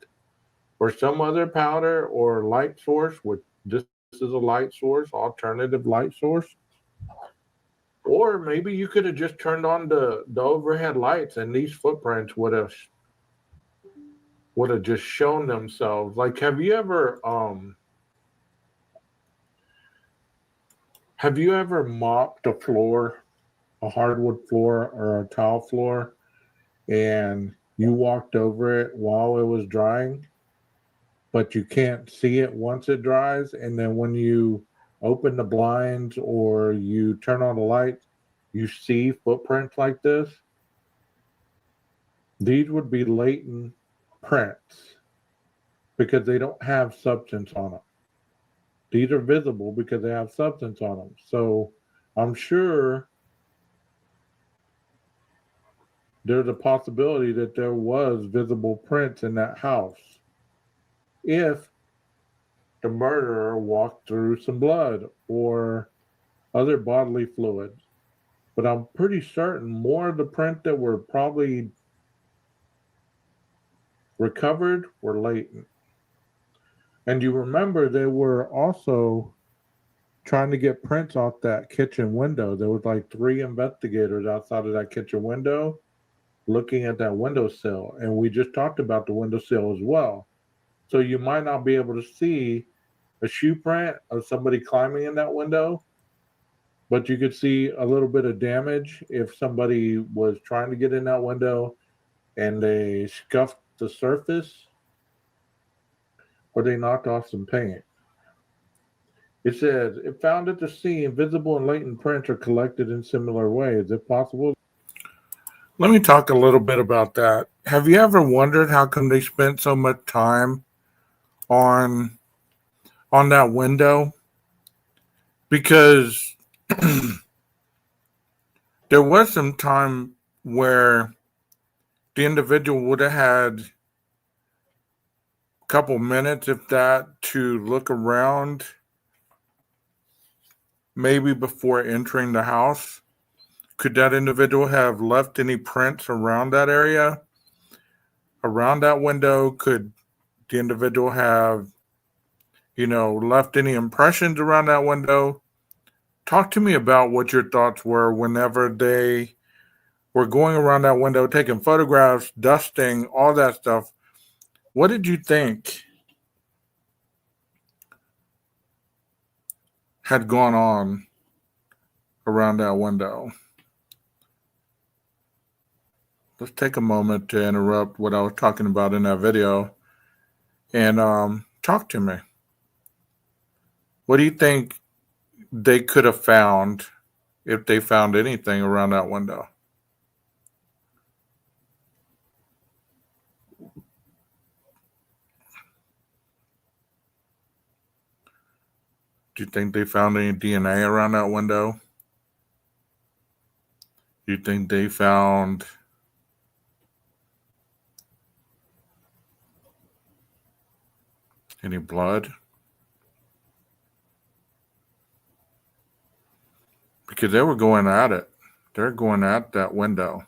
or some other powder or light source, which this is a light source, alternative light source. Or maybe you could have just turned on the overhead lights and these footprints would have just shown themselves. Like, have you ever mopped a floor, a hardwood floor or a tile floor, and you walked over it while it was drying, but you can't see it once it dries, and then when you open the blinds or you turn on the lights, you see footprints like this? These would be latent prints because they don't have substance on them. These are visible because they have substance on them. So I'm sure there's a possibility that there was visible prints in that house if the murderer walked through some blood or other bodily fluids. But I'm pretty certain more of the prints that were probably recovered were latent. And you remember they were also trying to get prints off that kitchen window. There was like 3 investigators outside of that kitchen window looking at that windowsill. And we just talked about the windowsill as well. So you might not be able to see a shoe print of somebody climbing in that window, but you could see a little bit of damage if somebody was trying to get in that window and they scuffed the surface or they knocked off some paint. It says, it found at the scene, visible and latent prints are collected in similar ways. If possible. Let me talk a little bit about that. Have you ever wondered how come they spent so much time on that window? Because there was some time where the individual would have had a couple minutes, if that, to look around, maybe before entering the house. Could that individual have left any prints around that area, around that window? Could the individual have, left any impressions around that window? Talk to me about what your thoughts were whenever they were going around that window, taking photographs, dusting, all that stuff. What did you think had gone on around that window? Let's take a moment to interrupt what I was talking about in that video and talk to me. What do you think they could have found if they found anything around that window? Do you think they found any DNA around that window? Do you think they found any blood? Because they were going at it. They're going at that window.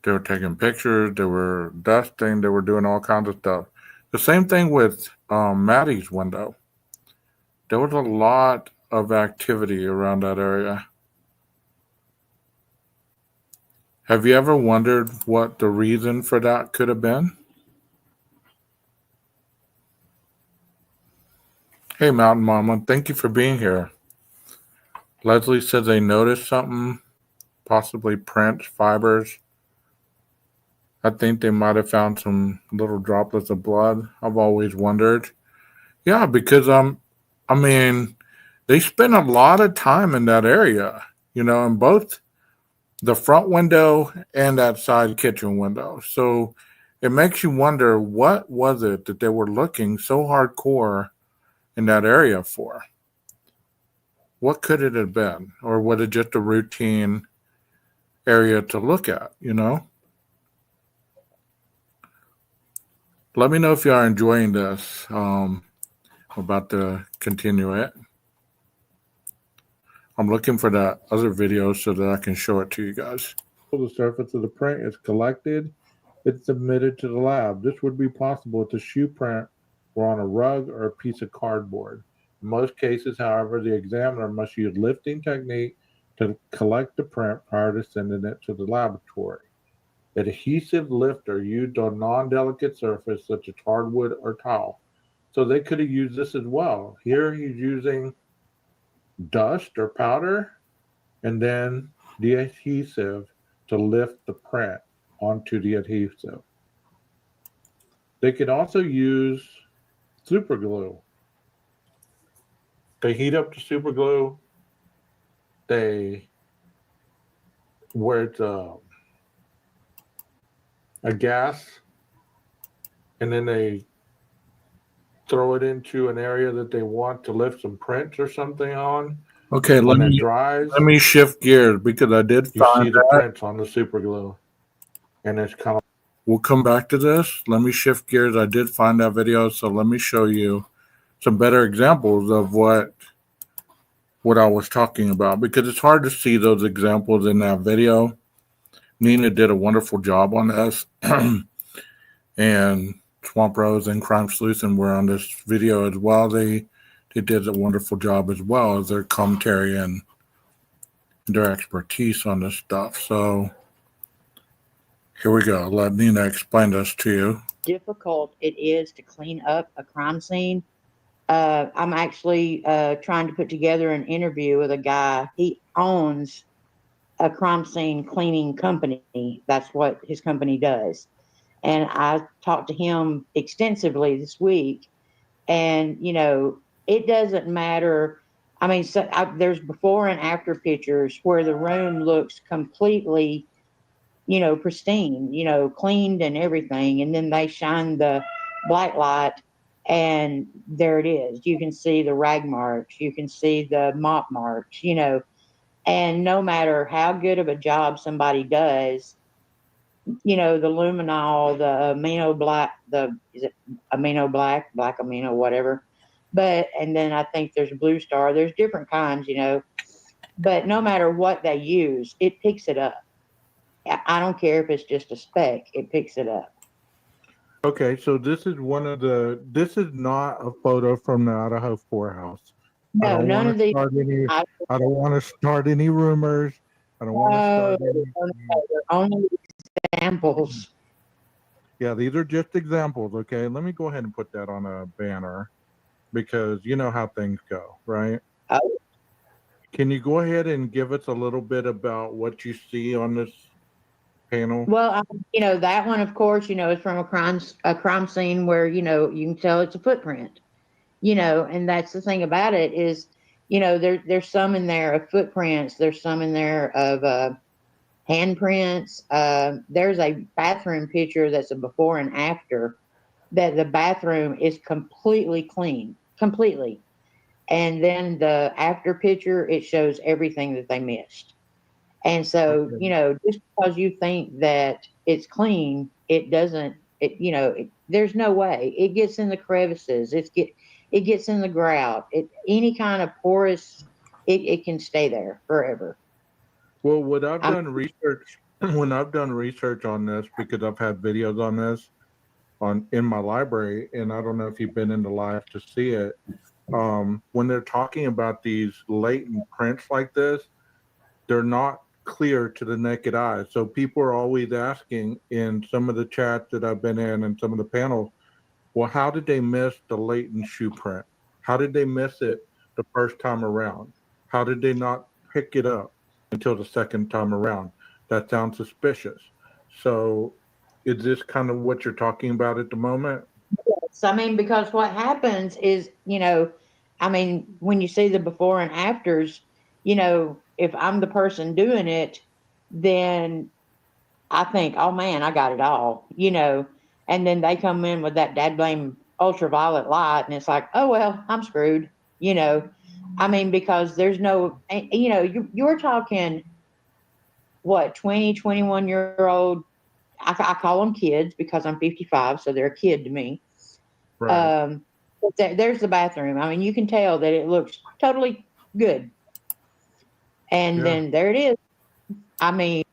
They were taking pictures. They were dusting. They were doing all kinds of stuff. The same thing with Maddie's window. There was a lot of activity around that area. Have you ever wondered what the reason for that could have been? Hey, Mountain Mama, thank you for being here. Leslie says they noticed something, possibly prints, fibers. I think they might have found some little droplets of blood. I've always wondered. Yeah, because they spent a lot of time in that area, in both the front window and that side kitchen window. So it makes you wonder, what was it that they were looking so hardcore in that area for? What could it have been? Or was it just a routine area to look at, Let me know if you are enjoying this. I'm about to continue it. I'm looking for that other video so that I can show it to you guys. The surface of the print is collected. It's submitted to the lab. This would be possible if the shoe print were on a rug or a piece of cardboard. In most cases, however, the examiner must use lifting technique to collect the print prior to sending it to the laboratory. Adhesive lifter used on non-delicate surface such as hardwood or tile. So they could have used this as well. Here he's using dust or powder and then the adhesive to lift the print onto the adhesive. They could also use super glue. They heat up the super glue. Where it's a gas, and then they throw it into an area that they want to lift some prints or something on. Okay, When it dries, let me shift gears because I did you find see the that. prints on the super glue. And it's kind of We'll come back to this. Let me shift gears. I did find that video, so let me show you some better examples of what I was talking about, because it's hard to see those examples in that video. Nina did a wonderful job on this. And Swamp Rose and Crime Sleuth were on this video as well. They did a wonderful job as well as their commentary and their expertise on this stuff. So here we go. Let Nina explain this to you. Difficult it is to clean up a crime scene. I'm actually trying to put together an interview with a guy. He owns a crime scene cleaning company. That's what his company does. And I talked to him extensively this week. And, you know, it doesn't matter. I mean, there's before and after pictures where the room looks completely, you know, pristine, you know, cleaned and everything. And then they shine the black light and there it is. You can see the rag marks, you can see the mop marks, you know, and no matter how good of a job somebody does, you know, the luminol, the amino black, is it amino black amino, whatever. But, and then I think there's Blue Star, there's different kinds, you know, but no matter what they use, it picks it up. I don't care if it's just a speck, it picks it up. okay. So this is this is not a photo from the Idaho poorhouse. I No, don't none want of to these. start any. I I don't want to start any rumors. I don't want to start any. they're only examples. Yeah, these are just examples. Okay, let me go ahead and put that on a banner because you know how things go, right? Oh. Can you go ahead and give us a little bit about what you see on this panel? Well, you know, that one, of course, you know, is from a crime scene where, you know, you can tell it's a footprint, you know, and that's the thing about it is, you know, there's some in there of footprints. There's some in there of handprints. There's a bathroom picture that's a before and after that the bathroom is completely clean, completely. And then the after picture, it shows everything that they missed. And so, Okay. you know, just because you think that it's clean, it doesn't, you know, there's no way. It gets in the crevices. It gets in the grout. Any kind of porous, it can stay there forever. Well, what I've done research when I've done research on this because I've had videos on this in my library, and I don't know if you've been in the live to see it. When they're talking about these latent prints like this, they're not clear to the naked eye. So people are always asking in some of the chats that I've been in and some of the panels, well, how did they miss the latent shoe print? How did they miss it the first time around? How did they not pick it up until the second time around? That sounds suspicious. So is this kind of what you're talking about at the moment? So, I mean, because what happens is, you know, I mean, when you see the before and afters, you know, if I'm the person doing it, then I think, oh man, I got it all, you know, and then they come in with that dad blame ultraviolet light, and it's like, oh well, I'm screwed, you know. I mean, because there's no, you know, you're talking what 20, 21-year-old. I call them kids because I'm 55, so they're a kid to me. Right. But there's the bathroom. I mean, you can tell that it looks totally good, and Yeah. then there it is. I mean,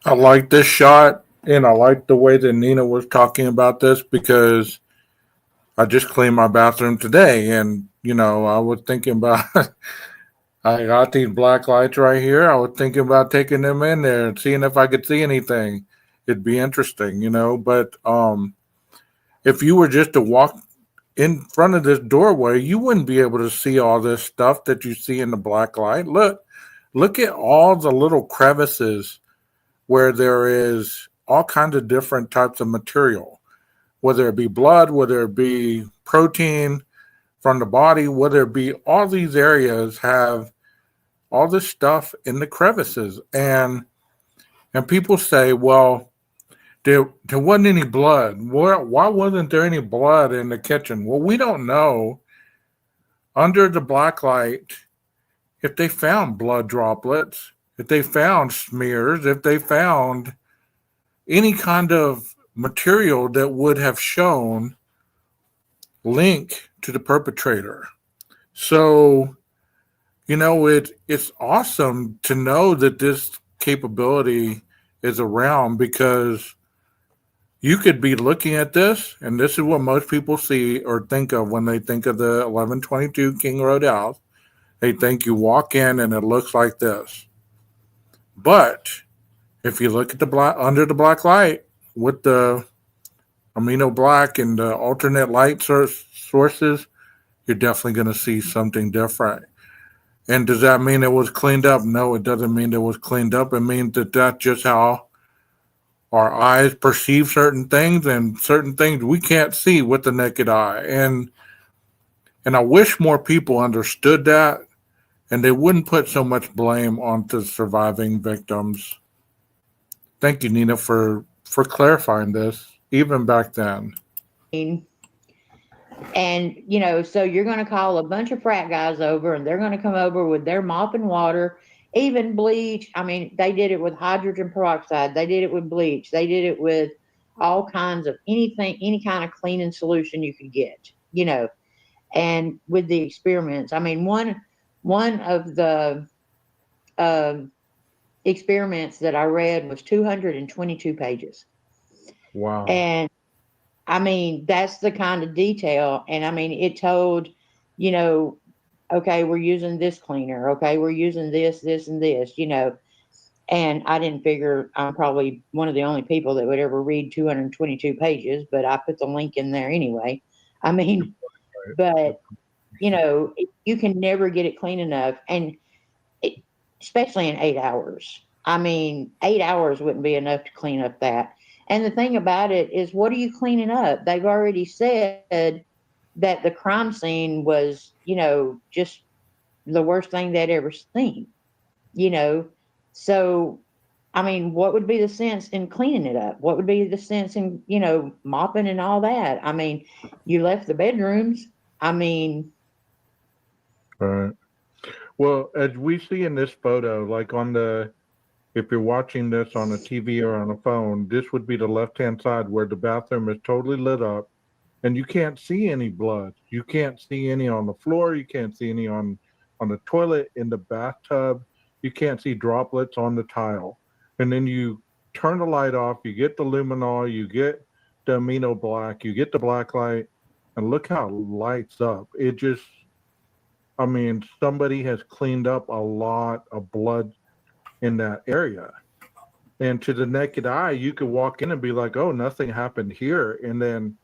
I like this shot, and I like the way that Nina was talking about this because I just cleaned my bathroom today, and you know, I was thinking about I got these black lights right here. I was thinking about taking them in there and seeing if I could see anything. It'd be interesting, you know. But if you were just to walk in front of this doorway, you wouldn't be able to see all this stuff that you see in the black light. Look at all the little crevices where there is all kinds of different types of material, whether it be blood, whether it be protein from the body, whether it be all these areas have all this stuff in the crevices. And people say, well, there wasn't any blood. Why wasn't there any blood in the kitchen? Well, we don't know. Under the black light, if they found blood droplets, if they found smears, if they found any kind of material that would have shown link to the perpetrator. So, it's awesome to know that this capability is around, because you could be looking at this, and this is what most people see or think of when they think of the 1122 King Road house. They think you walk in and it looks like this. But if you look at under the black light with the amino black and the alternate light sources, you're definitely going to see something different. And does that mean it was cleaned up? No, it doesn't mean it was cleaned up. It means that that's just how our eyes perceive certain things, and certain things we can't see with the naked eye. And I wish more people understood that, and they wouldn't put so much blame onto surviving victims. Thank you, Nina, for clarifying this, even back then. And, so you're going to call a bunch of frat guys over, and they're going to come over with their mop and water, even bleach. I mean, they did it with hydrogen peroxide. They did it with bleach. They did it with all kinds of anything, any kind of cleaning solution you could get, and with the experiments. I mean, one of the experiments that I read was 222 pages. Wow. And I mean, that's the kind of detail. And I mean, it told, okay, we're using this cleaner. Okay, we're using this, and this, And I didn't figure I'm probably one of the only people that would ever read 222 pages, but I put the link in there anyway. I mean, but, you can never get it clean enough. And especially in 8 hours. I mean, 8 hours wouldn't be enough to clean up that. And the thing about it is, what are you cleaning up? They've already said that the crime scene was, just the worst thing they'd ever seen, So, I mean, what would be the sense in cleaning it up? What would be the sense in, mopping and all that? I mean, you left the bedrooms. I mean. Right. Well, as we see in this photo, like if you're watching this on a TV or on a phone, this would be the left-hand side where the bathroom is totally lit up, and you can't see any blood. You can't see any on the floor. You can't see any on the toilet, in the bathtub. You can't see droplets on the tile. And then you turn the light off. You get the luminol. You get the amino black. You get the black light, and look how it lights up. It just, I mean, somebody has cleaned up a lot of blood in that area. And to the naked eye, you could walk in and be like, oh, nothing happened here. And then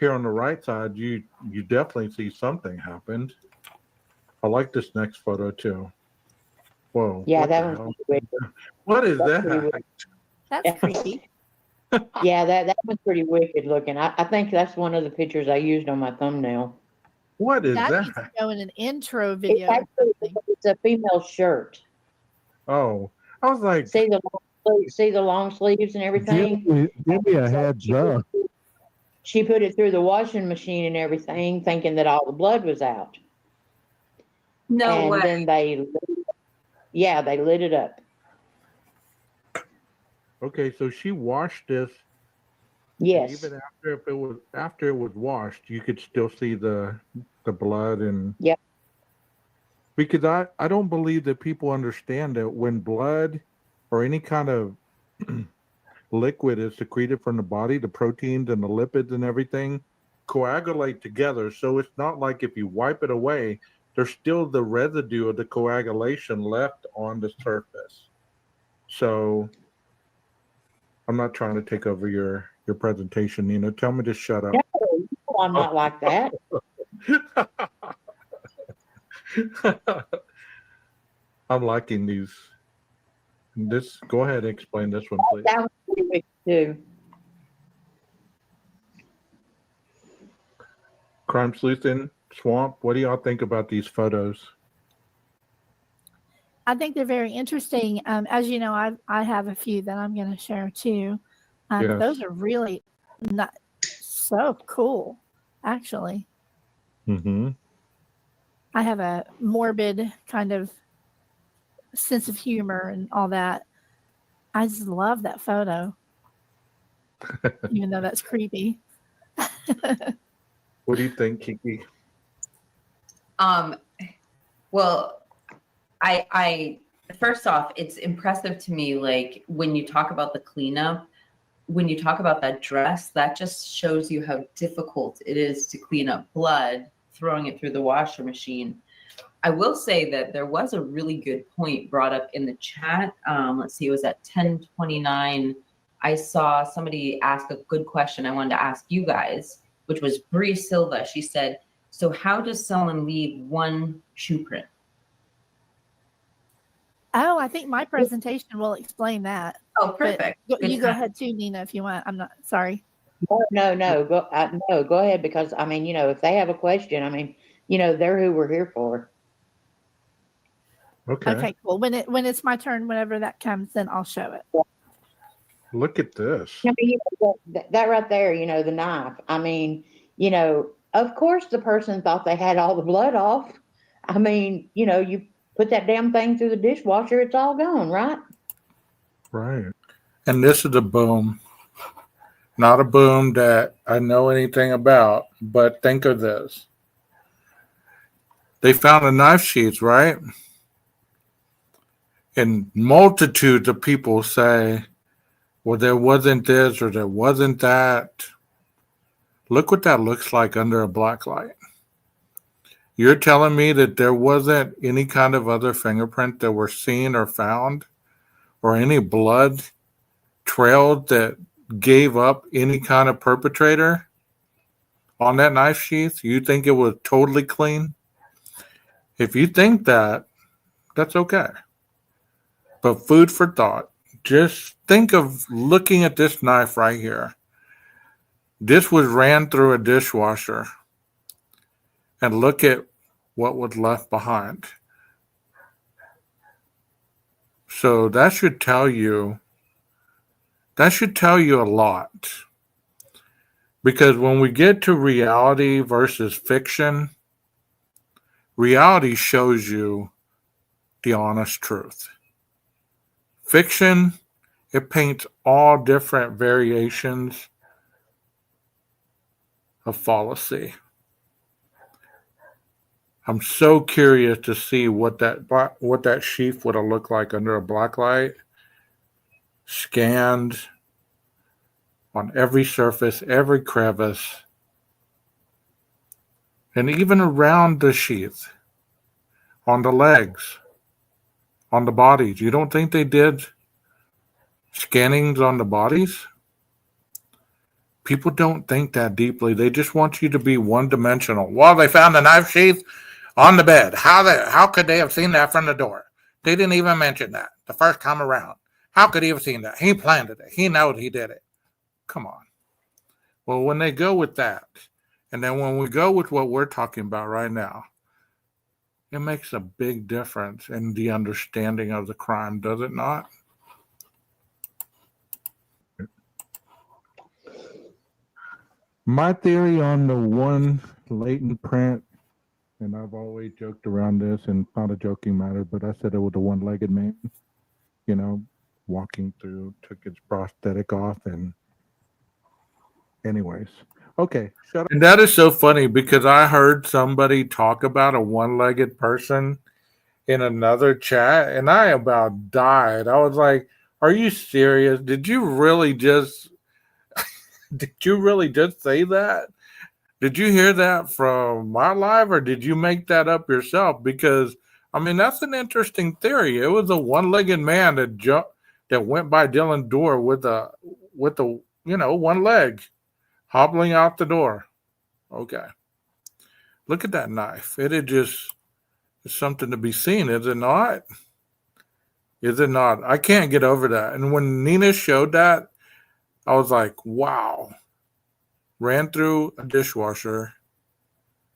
here on the right side, you definitely see something happened. I like this next photo too. Whoa. Yeah, that one's pretty wicked. What is that? That's creepy. Yeah, that one's pretty wicked looking. I think that's one of the pictures I used on my thumbnail. What is That that? needs to go in an intro It's video or actually, something. it's a female shirt. Oh, I was like, See the long sleeves and everything. Give me a heads up. She put it through the washing machine and everything, thinking that all the blood was out. No And way. then they lit it up. okay, so she washed this. Yes. Even after it was washed, you could still see the blood and. Yep. Because I don't believe that people understand that when blood or any kind of liquid is secreted from the body, the proteins and the lipids and everything coagulate together. So it's not like if you wipe it away, there's still the residue of the coagulation left on the surface. So I'm not trying to take over your presentation, Nina. Tell me to shut up. No, I'm not like that. I'm liking these. Go ahead and explain this one, please. That was pretty wicked too. Crime Sleuthing, Swamp, what do y'all think about these photos? I think they're very interesting. As you know, I have a few that I'm going to share too. Yes. Those are really not so cool, actually. Mm-hmm. I have a morbid kind of sense of humor and all that. I just love that photo, even though that's creepy. What do you think, Kiki? Um, well, I first off, it's impressive to me, like when you talk about the cleanup, when you talk about that dress, that just shows you how difficult it is to clean up blood, throwing it through the washer machine. I will say that there was a really good point brought up in the chat. Let's see, it was at 10:29. I saw somebody ask a good question I wanted to ask you guys, which was Bree Silva. She said, so how does someone leave one shoe print? Oh, I think my presentation will explain that. Oh, perfect. You go ahead too, Nina, if you want. I'm not sorry. No, go ahead, because I mean, if they have a question, I mean, they're who we're here for. Okay, cool. When it's my turn, whenever that comes, then I'll show it. Look at this. I mean, that right there, the knife. I mean, of course the person thought they had all the blood off. I mean, you put that damn thing through the dishwasher, it's all gone, right? Right. And this is a boom. Not a boom that I know anything about, but think of this. They found a knife sheath, right? And multitudes of people say, well, there wasn't this or there wasn't that. Look what that looks like under a black light. You're telling me that there wasn't any kind of other fingerprint that were seen or found, or any blood trail that gave up any kind of perpetrator on that knife sheath? You think it was totally clean? If you think that, that's okay. But food for thought. Just think of looking at this knife right here. This was ran through a dishwasher. And look at what was left behind. So that should tell you a lot. Because when we get to reality versus fiction, reality shows you the honest truth. Fiction, it paints all different variations of fallacy. I'm so curious to see what that sheath would have looked like under a black light, scanned on every surface, every crevice, and even around the sheath, on the legs, on the bodies. You don't think they did scannings on the bodies? People don't think that deeply. They just want you to be one-dimensional. Well, they found the knife sheath on the bed. How could they have seen that from the door? They didn't even mention that the first time around. How could he have seen that? He planned it. He knows he did it. Come on. Well, when they go with that, and then when we go with what we're talking about right now, it makes a big difference in the understanding of the crime, does it not? My theory on the one latent print, and I've always joked around this, and it's not a joking matter, but I said it was a one-legged man, walking through, took his prosthetic off, and anyways. Okay, shut up. And that is so funny because I heard somebody talk about a one-legged person in another chat, and I about died. I was like, are you serious? Did you really just say that? Did you hear that from my live, or did you make that up yourself? Because I mean, that's an interesting theory. It was a one-legged man that went by Dylan's door with a one leg, hobbling out the door. Okay, look at that knife. It's something to be seen, is it not? Is it not? I can't get over that. And when Nina showed that, I was like, wow. Ran through a dishwasher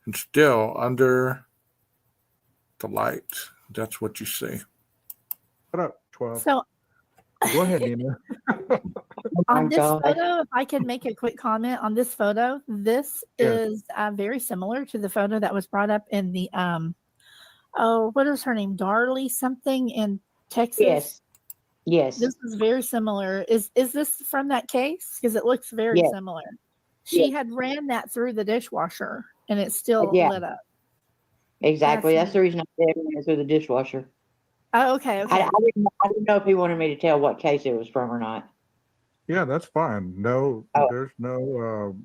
and still under the light. That's what you see. Shut up, 12. So Go ahead, Nina. Oh my On this gosh. photo, if I could make a quick comment on this photo, this Yes. is very similar to the photo that was brought up in the oh, what is her name? Darley something in Texas. Yes. Yes. This is very similar. Is this from that case? Because it looks very Yes. similar. She had ran that through the dishwasher and it still Yeah. lit up. Exactly. That's That's the reason I said it went through the dishwasher. Oh, okay, okay. I didn't know if he wanted me to tell what case it was from or not. Yeah, that's fine. No, Oh. there's no.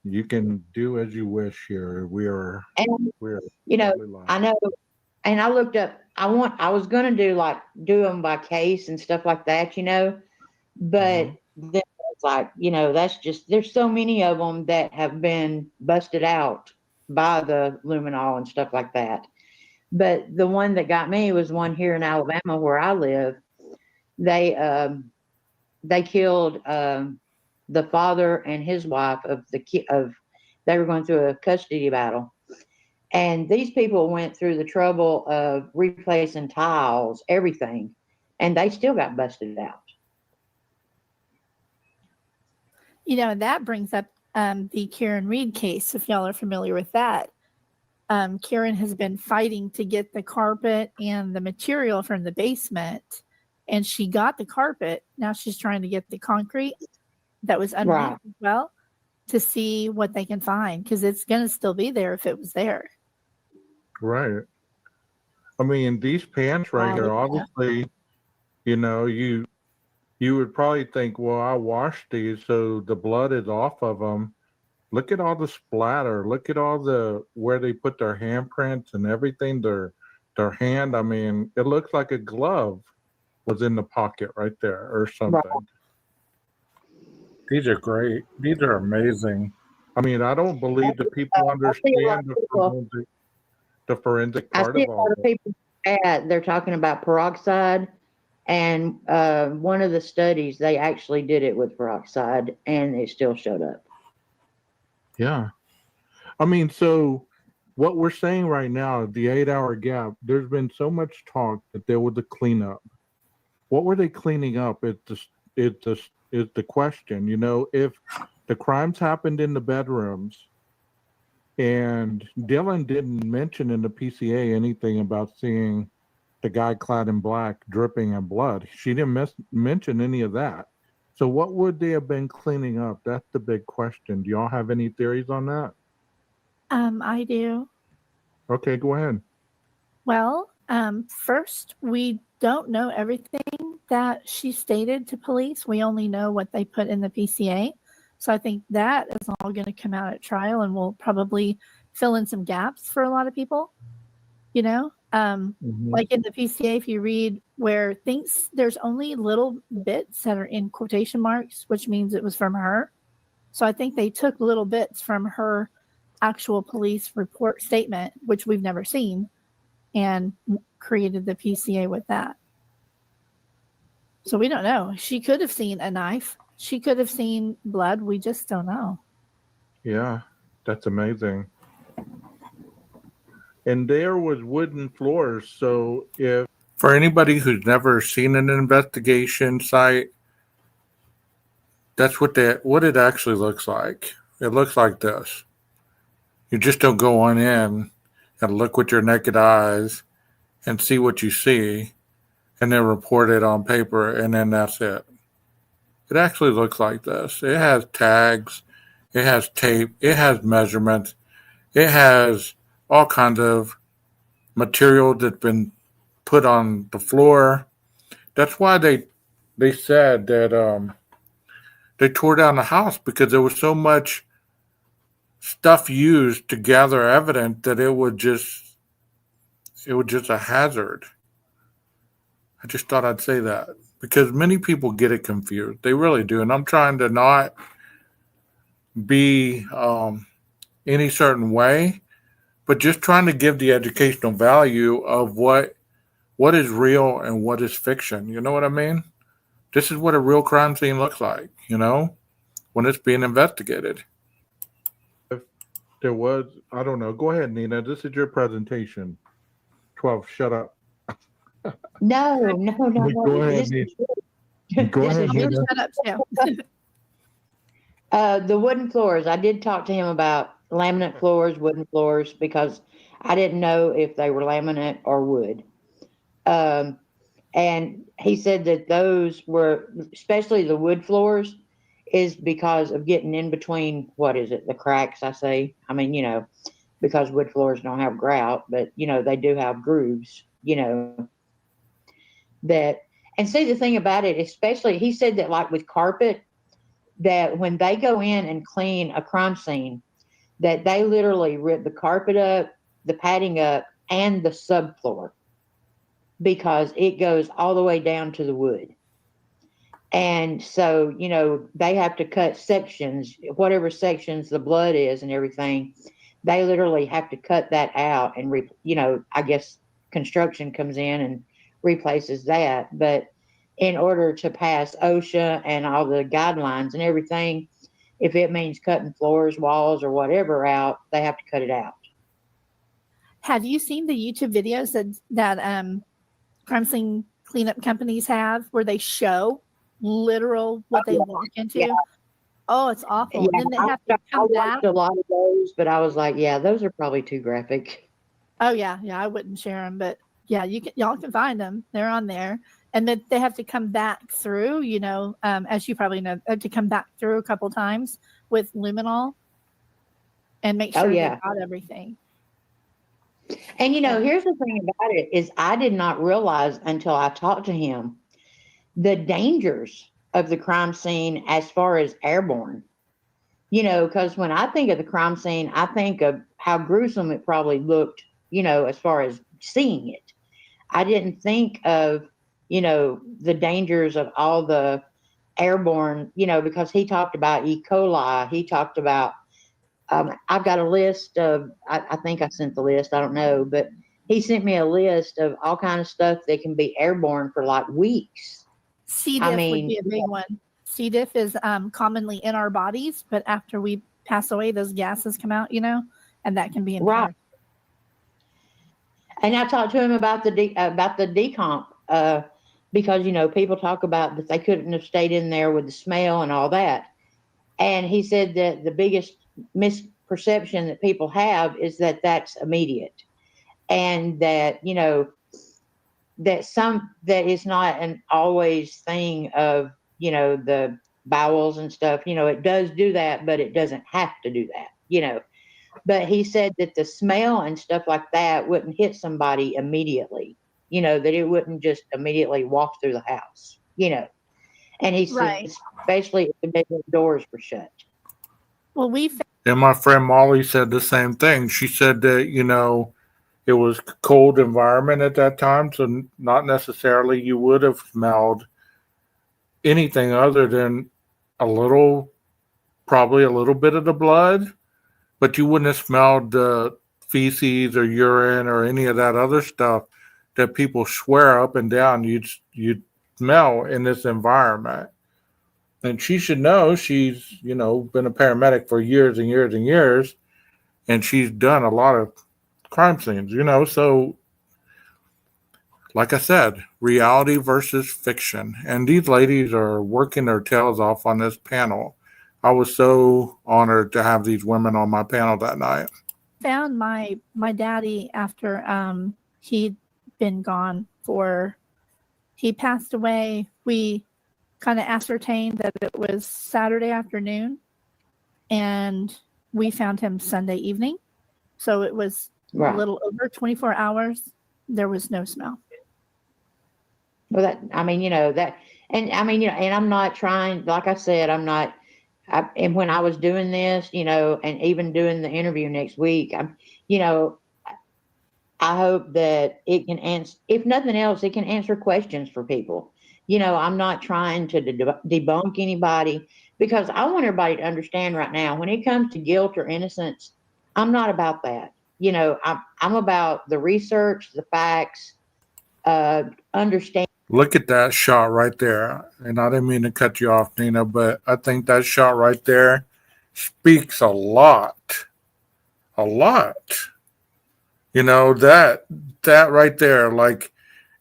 You can do as you wish here. We're And you know, totally live. I know, and I looked up. I was gonna do them by case and stuff like that, but then it's like, that's just there's so many of them that have been busted out by the luminol and stuff like that. But the one that got me was one here in Alabama where I live. They killed the father and his wife of they were going through a custody battle. And these people went through the trouble of replacing tiles, everything, and they still got busted out. That brings up the Karen Reed case, if y'all are familiar with that. Karen has been fighting to get the carpet and the material from the basement, and she got the carpet. Now she's trying to get the concrete that was underneath as well to see what they can find, because it's going to still be there if it was there. Right. I mean, these pants right here, obviously, you would probably think, well, I washed these, so the blood is off of them. Look at all the splatter. Look at all where they put their handprints and everything. Their hand. I mean, it looks like a glove was in the pocket right there or something. Right. These are great. These are amazing. I mean, I don't believe the people understand the forensic part of all this. People they're talking about peroxide, and one of the studies they actually did it with peroxide, and it still showed up. Yeah. I mean, so what we're saying right now, the 8-hour gap, there's been so much talk that there was a cleanup. What were they cleaning up? Is the question. If the crimes happened in the bedrooms, and Dylan didn't mention in the PCA anything about seeing the guy clad in black dripping in blood. She didn't mention any of that. So what would they have been cleaning up? That's the big question. Do y'all have any theories on that? I do. Okay, go ahead. Well, first, we don't know everything that she stated to police. We only know what they put in the PCA. So I think that is all going to come out at trial, and will probably fill in some gaps for a lot of people. Like in the PCA, if you read where there's only little bits that are in quotation marks, which means it was from her. So I think they took little bits from her actual police report statement, which we've never seen, and created the PCA with that. So we don't know. She could have seen a knife. She could have seen blood. We just don't know. Yeah, that's amazing. And there was wooden floors. So for anybody who's never seen an investigation site, that's what it actually looks like. It looks like this. You just don't go on in and look with your naked eyes and see what you see and then report it on paper, and then that's it. It actually looks like this. It has tags, it has tape, it has measurements, it has all kinds of material that's been put on the floor. That's why they said that they tore down the house, because there was so much stuff used to gather evidence that it was just a hazard. I just thought I'd say that, because many people get it confused. They really do. And I'm trying to not be any certain way, but just trying to give the educational value of what is real and what is fiction. You know what I mean? This is what a real crime scene looks like, when it's being investigated. if there was, I don't know. Go ahead, Nina. This is your presentation. 12, shut up. No. Go ahead, Nina. Go This ahead, is your Nina. setup too. The wooden floors. I did talk to him about laminate floors, wooden floors, because I didn't know if they were laminate or wood. And he said that those were, especially the wood floors, is because of getting in between, what is it, the cracks, I say. I mean, because wood floors don't have grout, but, they do have grooves, that, and see the thing about it, especially, he said that like with carpet, that when they go in and clean a crime scene, that they literally rip the carpet up, the padding up, and the subfloor, because it goes all the way down to the wood. And so, they have to cut sections, whatever sections the blood is and everything, they literally have to cut that out and, I guess construction comes in and replaces that. But in order to pass OSHA and all the guidelines and everything, if it means cutting floors, walls, or whatever out, they have to cut it out. Have you seen the YouTube videos that crime scene cleanup companies have where they show literal what they walk into? Yeah. Oh, it's awful. Yeah, And then they have to I come back. watched a lot of those, but I was like, yeah, those are probably too graphic. Oh yeah, I wouldn't share them, but yeah, y'all can find them. They're on there, and then they have to come back through. As you probably know, to come back through a couple times with luminol and make sure they got everything. And here's the thing about it is I did not realize until I talked to him the dangers of the crime scene as far as airborne. Because when I think of the crime scene, I think of how gruesome it probably looked, as far as seeing it. I didn't think of, the dangers of all the airborne, because he talked about E. coli. He talked about, I've got a list of, I think I sent the list, I don't know, but he sent me a list of all kind of stuff that can be airborne for like weeks. C. diff would be a big one. C. diff is commonly in our bodies, but after we pass away, those gases come out, and that can be in right. And I talked to him about the decomp, because people talk about that they couldn't have stayed in there with the smell and all that. And he said that the biggest misperception that people have is that that's immediate, and that that is not an always thing of the bowels and stuff. It does do that, but it doesn't have to do that. But he said that the smell and stuff like that wouldn't hit somebody immediately. That it wouldn't just immediately walk through the house. And he said, especially if the bedroom doors were shut. Well, and my friend Molly said the same thing. She said that, it was a cold environment at that time, so not necessarily you would have smelled anything other than probably a little bit of the blood, but you wouldn't have smelled the feces or urine or any of that other stuff that people swear up and down you'd smell in this environment. And she should know. She's, been a paramedic for years and years and years, and she's done a lot of crime scenes, so like I said, reality versus fiction. And these ladies are working their tails off on this panel. I was so honored to have these women on my panel that night. Found my daddy after he'd been gone he passed away. We kind of ascertained that it was Saturday afternoon, and we found him Sunday evening. So it was a little over 24 hours. There was no smell. Well, and I'm not trying, like I said, and when I was doing this, and even doing the interview next week, I hope that it can answer, if nothing else, it can answer questions for people. I'm not trying to debunk anybody, because I want everybody to understand right now, when it comes to guilt or innocence, I'm not about that. I'm about the research, the facts, understand. Look at that shot right there. And I didn't mean to cut you off, Nina, but I think that shot right there speaks a lot. A lot. That right there, like,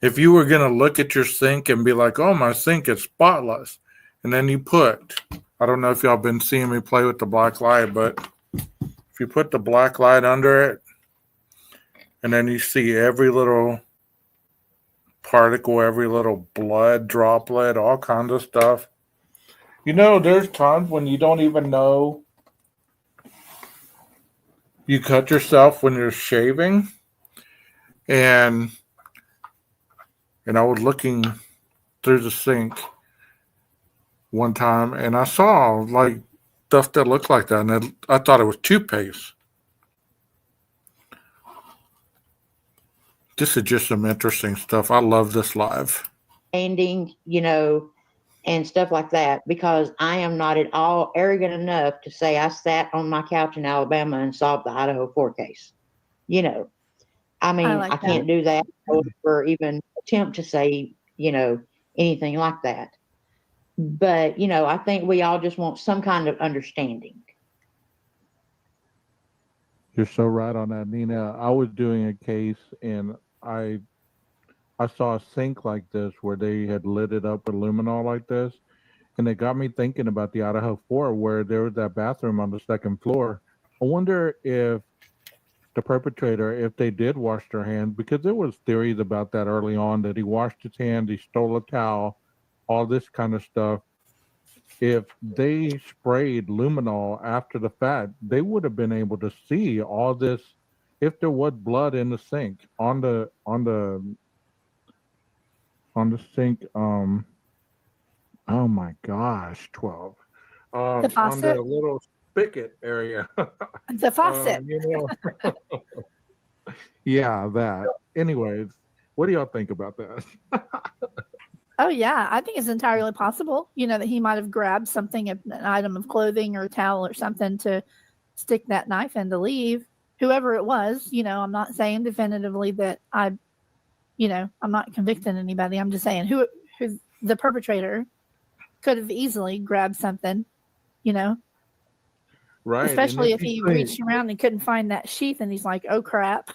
if you were going to look at your sink and be like, oh, my sink is spotless, and then you put, I don't know if y'all been seeing me play with the black light, but if you put the black light under it, and then you see every little particle, every little blood droplet, all kinds of stuff. You know, there's times when you don't even know you cut yourself when you're shaving. And I was looking through the sink one time, and I saw like stuff that looked like that, and I thought it was toothpaste. This is just some interesting stuff. I love this live. Ending, and stuff like that, because I am not at all arrogant enough to say I sat on my couch in Alabama and solved the Idaho 4 case. I mean, I can't do that or even attempt to say, anything like that. But, I think we all just want some kind of understanding. You're so right on that, Nina. I was doing a case and I saw a sink like this where they had lit it up with luminol like this. And it got me thinking about the Idaho 4 where there was that bathroom on the second floor. I wonder if the perpetrator, if they did wash their hands, because there was theories about that early on, that he washed his hands, he stole a towel, all this kind of stuff. If they sprayed luminol after the fact, they would have been able to see all this. If there was blood in the sink on the sink, oh my gosh, 12. The faucet? On the little spigot area. The faucet. Yeah, that. Anyways, what do y'all think about that? Oh, yeah. I think it's entirely possible, that he might have grabbed something, an item of clothing or a towel or something to stick that knife in to leave. Whoever it was, I'm not saying definitively that I'm not convicting anybody. I'm just saying who the perpetrator could have easily grabbed something, Right. Especially if he reached around and couldn't find that sheath and he's like, oh, crap,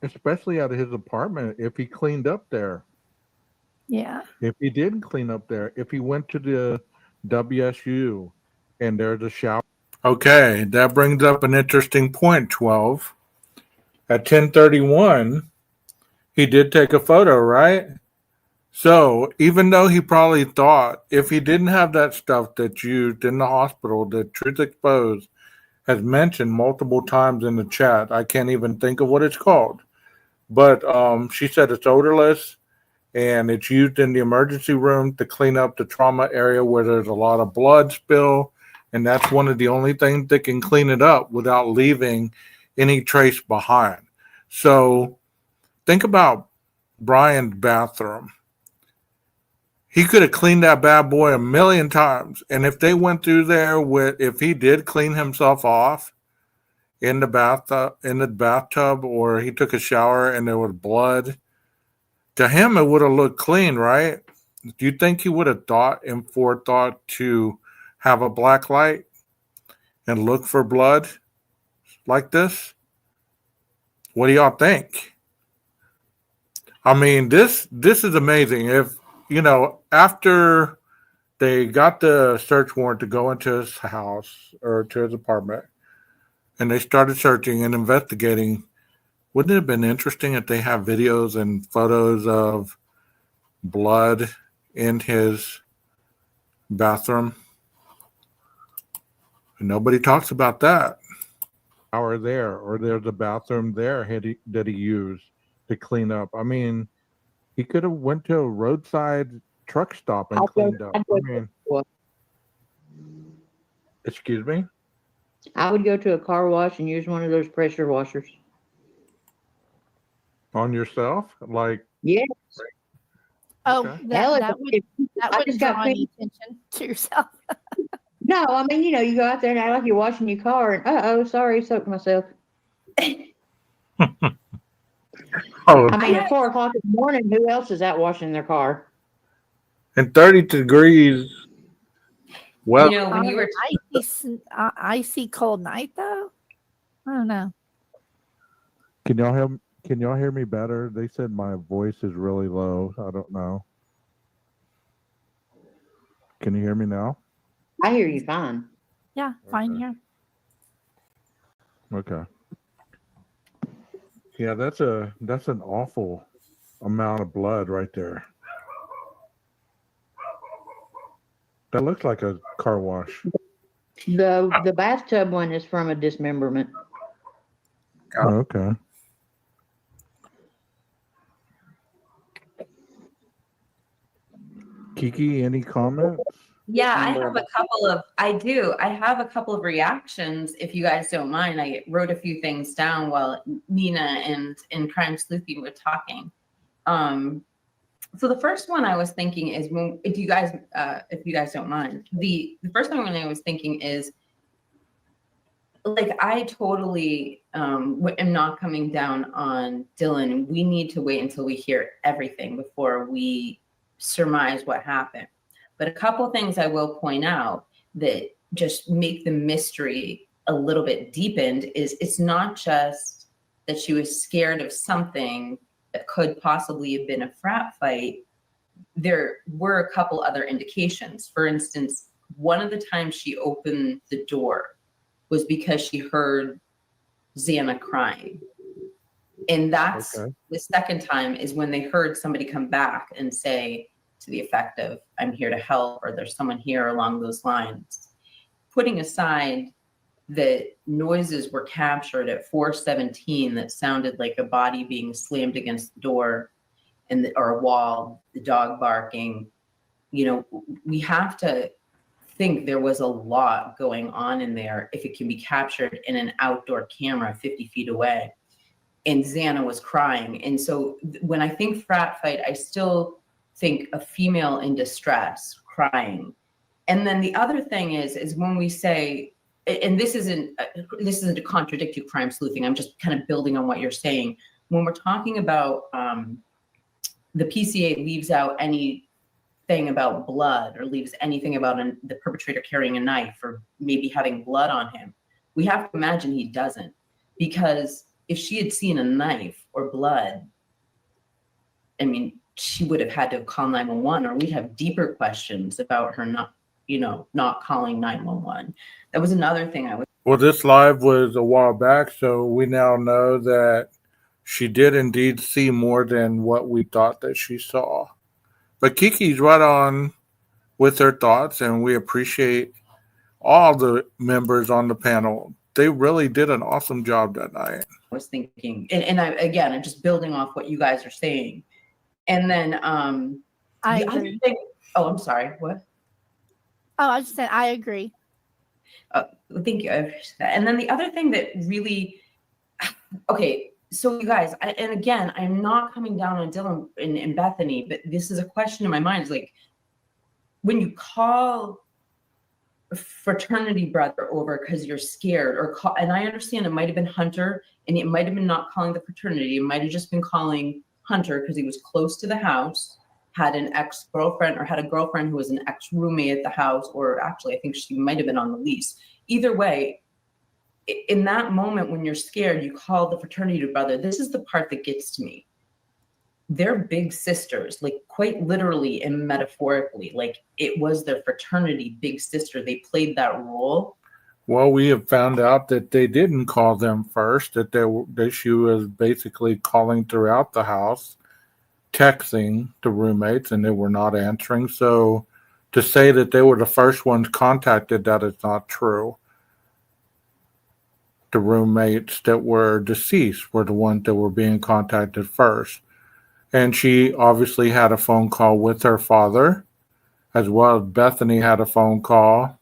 Especially out of his apartment, if he cleaned up there. Yeah. If he didn't clean up there, if he went to the WSU and there's a shower. Okay, that brings up an interesting point, 12. At 10:31, he did take a photo, right? So even though he probably thought if he didn't have that stuff that's used in the hospital, that Truth Exposed has mentioned multiple times in the chat, I can't even think of what it's called. But she said it's odorless and it's used in the emergency room to clean up the trauma area where there's a lot of blood spill. And that's one of the only things that can clean it up without leaving any trace behind. So think about Brian's bathroom. He could have cleaned that bad boy a million times. And if they went through there if he did clean himself off in the bathtub, or he took a shower and there was blood, to him it would have looked clean, right? Do you think he would have thought in forethought to have a black light and look for blood like this? What do y'all think? I mean, this is amazing. If after they got the search warrant to go into his house or to his apartment, and they started searching and investigating, wouldn't it have been interesting if they have videos and photos of blood in his bathroom? And nobody talks about that. Shower there, or there's a bathroom there that he used to clean up. I mean, he could have went to a roadside truck stop and cleaned up. Excuse me? I would go to a car wash and use one of those pressure washers. On yourself? Like, yes. Oh, okay. that would draw any attention to yourself. No, I mean, you go out there and act like you're washing your car and, sorry, soaked myself. I mean, at 4 o'clock in the morning, who else is out washing their car? And 30 degrees. Well, when you were icy cold night, though. I don't know. Can Can y'all hear me better? They said my voice is really low. I don't know. Can you hear me now? I hear you fine. Yeah, fine Okay. here. Okay. Yeah, that's an awful amount of blood right there. That looks like a car wash. The bathtub one is from a dismemberment. Oh, okay. Kiki, any comments? Yeah, I have a couple of I have a couple of reactions if you guys don't mind. I wrote a few things down while Nina and Crime Sleuthy were talking. So the first one I was thinking is if you guys don't mind, the first one I was thinking is like I totally am not coming down on Dylan. We need to wait until we hear everything before we surmise what happened. But a couple things I will point out that just make the mystery a little bit deepened is it's not just that she was scared of something that could possibly have been a frat fight. There were a couple other indications. For instance, one of the times she opened the door was because she heard Xana crying. And that's Okay. the second time is when they heard somebody come back and say to the effect of, I'm here to help, or there's someone here along those lines. Putting aside that noises were captured at 4:17 that sounded like a body being slammed against the door or a wall, the dog barking, we have to think there was a lot going on in there if it can be captured in an outdoor camera 50 feet away. And Xana was crying. And so when I think frat fight, I still think a female in distress crying. And then the other thing is when we say, and this isn't to contradict you, Crime Sleuthing, I'm just kind of building on what you're saying. When we're talking about the PCA leaves out anything about blood or leaves anything about the perpetrator carrying a knife or maybe having blood on him, we have to imagine he doesn't. Because if she had seen a knife or blood, I mean, she would have had to call 911, or we'd have deeper questions about her not calling 911. That was another thing I was. Well, this live was a while back, so we now know that she did indeed see more than what we thought that she saw. But Kiki's right on with her thoughts, and we appreciate all the members on the panel. They really did an awesome job that night. I was thinking, and I'm just building off what you guys are saying. And then I the other agree. thing, oh, I'm sorry, what? Oh, I just said I agree. Thank you. I appreciate that. And then the other thing that really, okay, so you guys, and again, I'm not coming down on Dylan and Bethany, but this is a question in my mind. Is like, when you call a fraternity brother over because you're scared, and I understand it might have been Hunter, and it might have been not calling the fraternity. It might have just been calling Hunter because he was close to the house, had an ex-girlfriend or had a girlfriend who was an ex-roommate at the house, or actually I think she might have been on the lease. Either way, in that moment when you're scared, you call the fraternity brother. This is the part that gets to me. They're big sisters, like quite literally and metaphorically. Like it was their fraternity big sister. They played that role. Well, we have found out that they didn't call them first, that she was basically calling throughout the house, texting the roommates, and they were not answering. So to say that they were the first ones contacted, that is not true. The roommates that were deceased were the ones that were being contacted first. And she obviously had a phone call with her father, as well as Bethany had a phone call,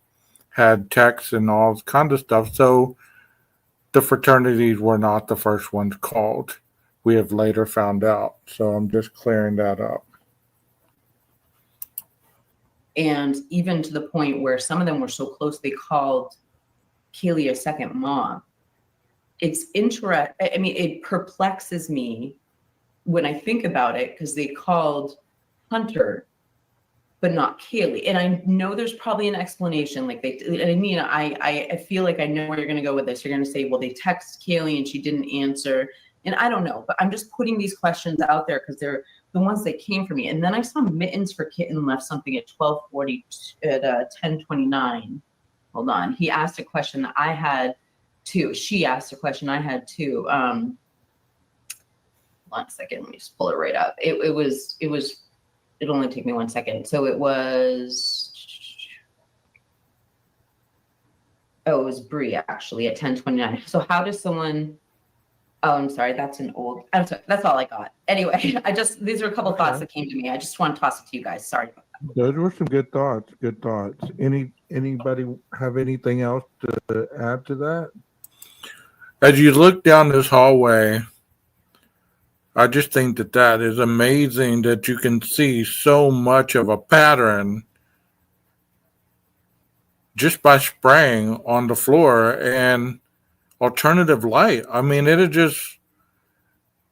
had texts and all kind of stuff. So the fraternities were not the first ones called. We have later found out. So I'm just clearing that up. And even to the point where some of them were so close, they called Kaylee a second mom. It's interesting. I mean, it perplexes me when I think about it, because they called Hunter, but not Kaylee. And I know there's probably an explanation. Like I feel like I know where you're going to go with this. You're going to say, well, they text Kaylee and she didn't answer. And I don't know, but I'm just putting these questions out there because they're the ones that came for me. And then I saw Mittens for Kitten left something at 12:40 at 10:29. Hold on. He asked a question that I had too. She asked a question I had too. 1 second. Let me just pull it right up. It only took me 1 second. So it was Bree actually at 10:29. So how does someone? Oh, I'm sorry. That's an old. I'm sorry. That's all I got. Anyway, these are a couple thoughts that came to me. I just want to toss it to you guys. Sorry about that. Those were some good thoughts. Good thoughts. Anybody have anything else to add to that? As you look down this hallway, I just think that is amazing that you can see so much of a pattern just by spraying on the floor and alternative light. I mean, it is just,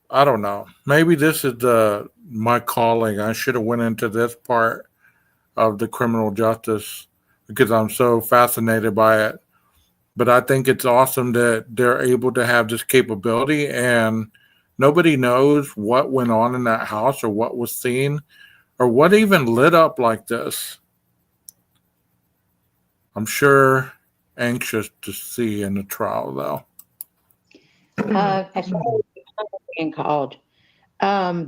I don't know. Maybe this is my calling. I should have went into this part of the criminal justice because I'm so fascinated by it. But I think it's awesome that they're able to have this capability and nobody knows what went on in that house or what was seen or what even lit up like this. I'm sure anxious to see in the trial, though. As far as being called, my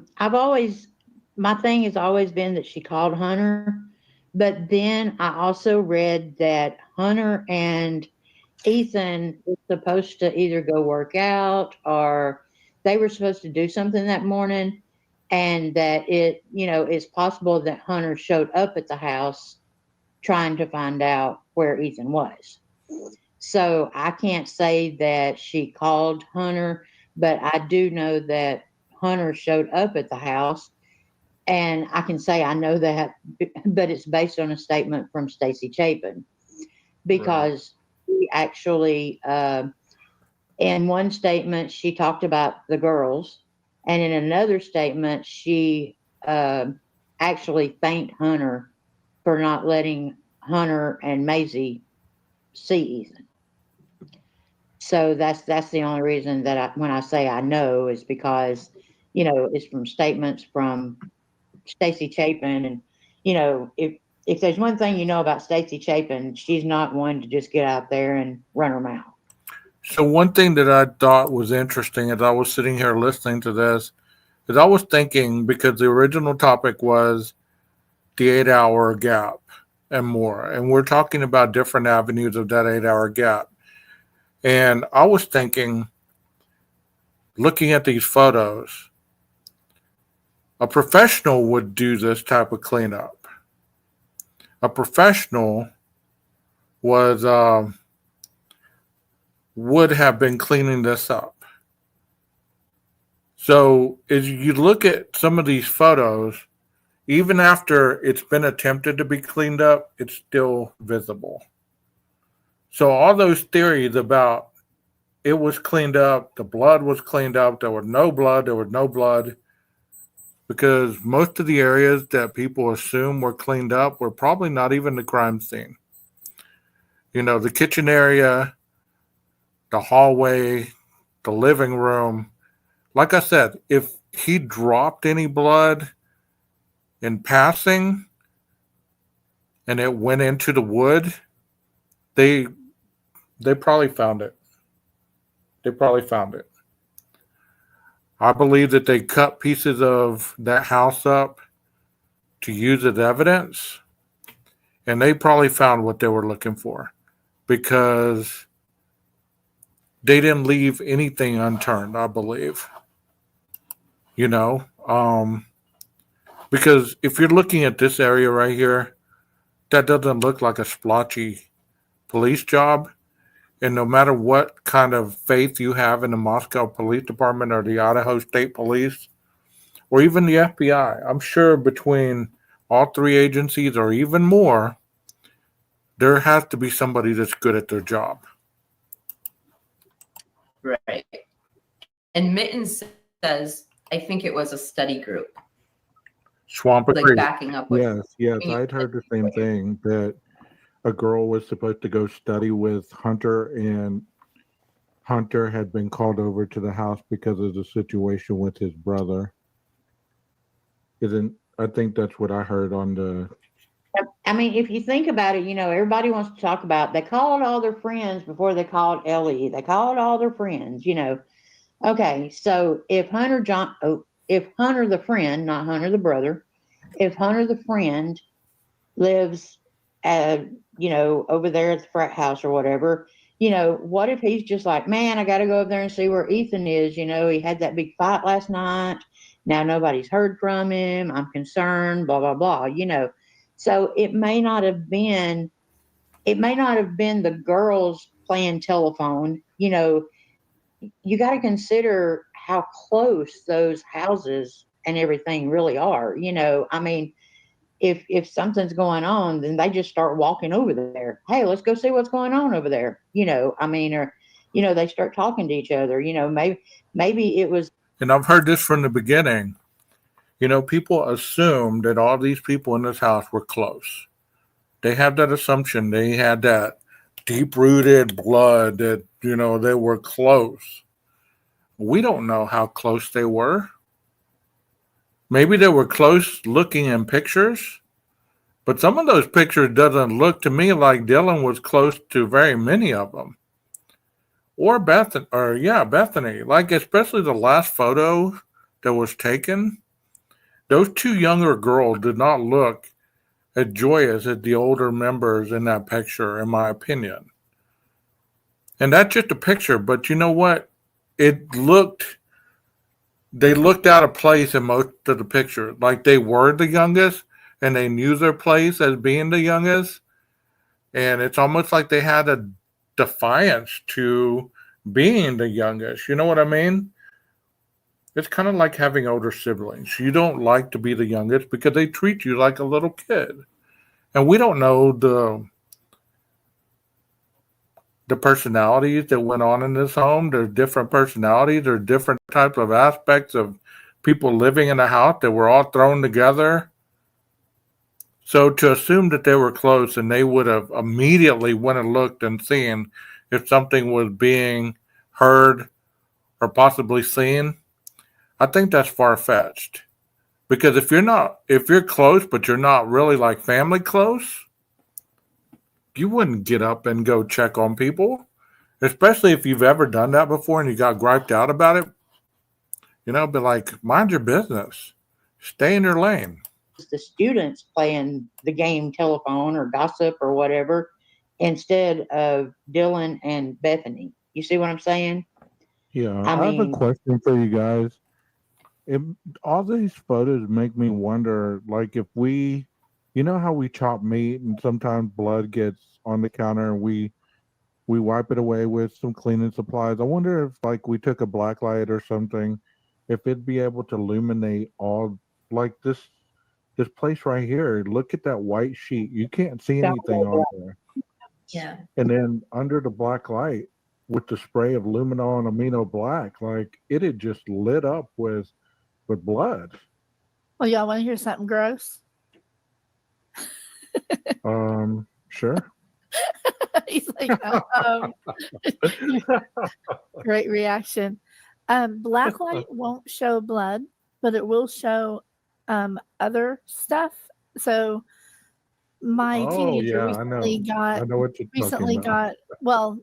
thing has always been that she called Hunter, but then I also read that Hunter and Ethan was supposed to either go work out or they were supposed to do something that morning, and that it's possible that Hunter showed up at the house trying to find out where Ethan was. So I can't say that she called Hunter, but I do know that Hunter showed up at the house, and I can say I know that, but it's based on a statement from Stacy Chapin, because she actually, in one statement, she talked about the girls, and in another statement, she actually thanked Hunter for not letting Hunter and Maisie see Ethan. So that's the only reason that when I say I know is because, it's from statements from Stacy Chapin. And, if there's one thing you know about Stacy Chapin, she's not one to just get out there and run her mouth. So one thing that I thought was interesting as I was sitting here listening to this is I was thinking, because the original topic was the 8-hour gap and more, and we're talking about different avenues of that 8-hour gap. And I was thinking, looking at these photos, a professional would do this type of cleanup. A professional would have been cleaning this up. So as you look at some of these photos, even after it's been attempted to be cleaned up, it's still visible. So all those theories about it was cleaned up, the blood was cleaned up, there was no blood, because most of the areas that people assume were cleaned up were probably not even the crime scene. The kitchen area, the hallway, the living room. Like I said, if he dropped any blood in passing and it went into the wood, they probably found it. I believe that they cut pieces of that house up to use as evidence, and they probably found what they were looking for because they didn't leave anything unturned, I believe. Because if you're looking at this area right here, that doesn't look like a splotchy police job. And no matter what kind of faith you have in the Moscow Police Department or the Idaho State Police or even the FBI, I'm sure between all three agencies or even more, there has to be somebody that's good at their job. Right. And Mittens says, I think it was a study group. Swamp Like Creek. backing up with. Yes, I'd heard the same thing, that a girl was supposed to go study with Hunter and Hunter had been called over to the house because of the situation with his brother. Isn't I think that's what I heard on the. I mean, if you think about it, everybody wants to talk about, they called all their friends before they called Ellie. They called all their friends. Okay, so if if Hunter the friend, not Hunter the brother, if Hunter the friend lives, over there at the frat house or whatever, what if he's just like, man, I got to go up there and see where Ethan is. He had that big fight last night. Now nobody's heard from him. I'm concerned, blah, blah, blah. So it may not have been the girls playing telephone. You got to consider how close those houses and everything really are. I mean, if something's going on, then they just start walking over there. Hey, let's go see what's going on over there. I mean, or they start talking to each other. Maybe it was. And I've heard this from the beginning. People assume that all these people in this house were close. They have that assumption. They had that deep-rooted blood that, they were close. We don't know how close they were. Maybe they were close looking in pictures, but some of those pictures doesn't look to me like Dylan was close to very many of them. Or Bethany. Like, especially the last photo that was taken, those two younger girls did not look as joyous as the older members in that picture, in my opinion. And that's just a picture, but you know what? They looked out of place in most of the pictures. Like they were the youngest and they knew their place as being the youngest. And it's almost like they had a defiance to being the youngest. You know what I mean? It's kind of like having older siblings. You don't like to be the youngest because they treat you like a little kid. And we don't know the personalities that went on in this home. There's different personalities. There's different types of aspects of people living in the house that were all thrown together. So to assume that they were close and they would have immediately went and looked and seen if something was being heard or possibly seen, I think that's far-fetched. Because if you're close, but you're not really like family close, you wouldn't get up and go check on people, especially if you've ever done that before and you got griped out about it. Be like, mind your business. Stay in your lane. The students playing the game telephone or gossip or whatever instead of Dylan and Bethany. You see what I'm saying? Yeah, I have a question for you guys. All these photos make me wonder, like, if we, how we chop meat and sometimes blood gets on the counter and we wipe it away with some cleaning supplies. I wonder if, like, we took a black light or something, if it'd be able to illuminate all, like, this place right here. Look at that white sheet. You can't see anything on there. Yeah. And then under the black light with the spray of luminol and amino black, like, it had just lit up with blood. Well, y'all want to hear something gross? Sure. He's like, great reaction. Black light won't show blood, but it will show other stuff. So my teenager recently got well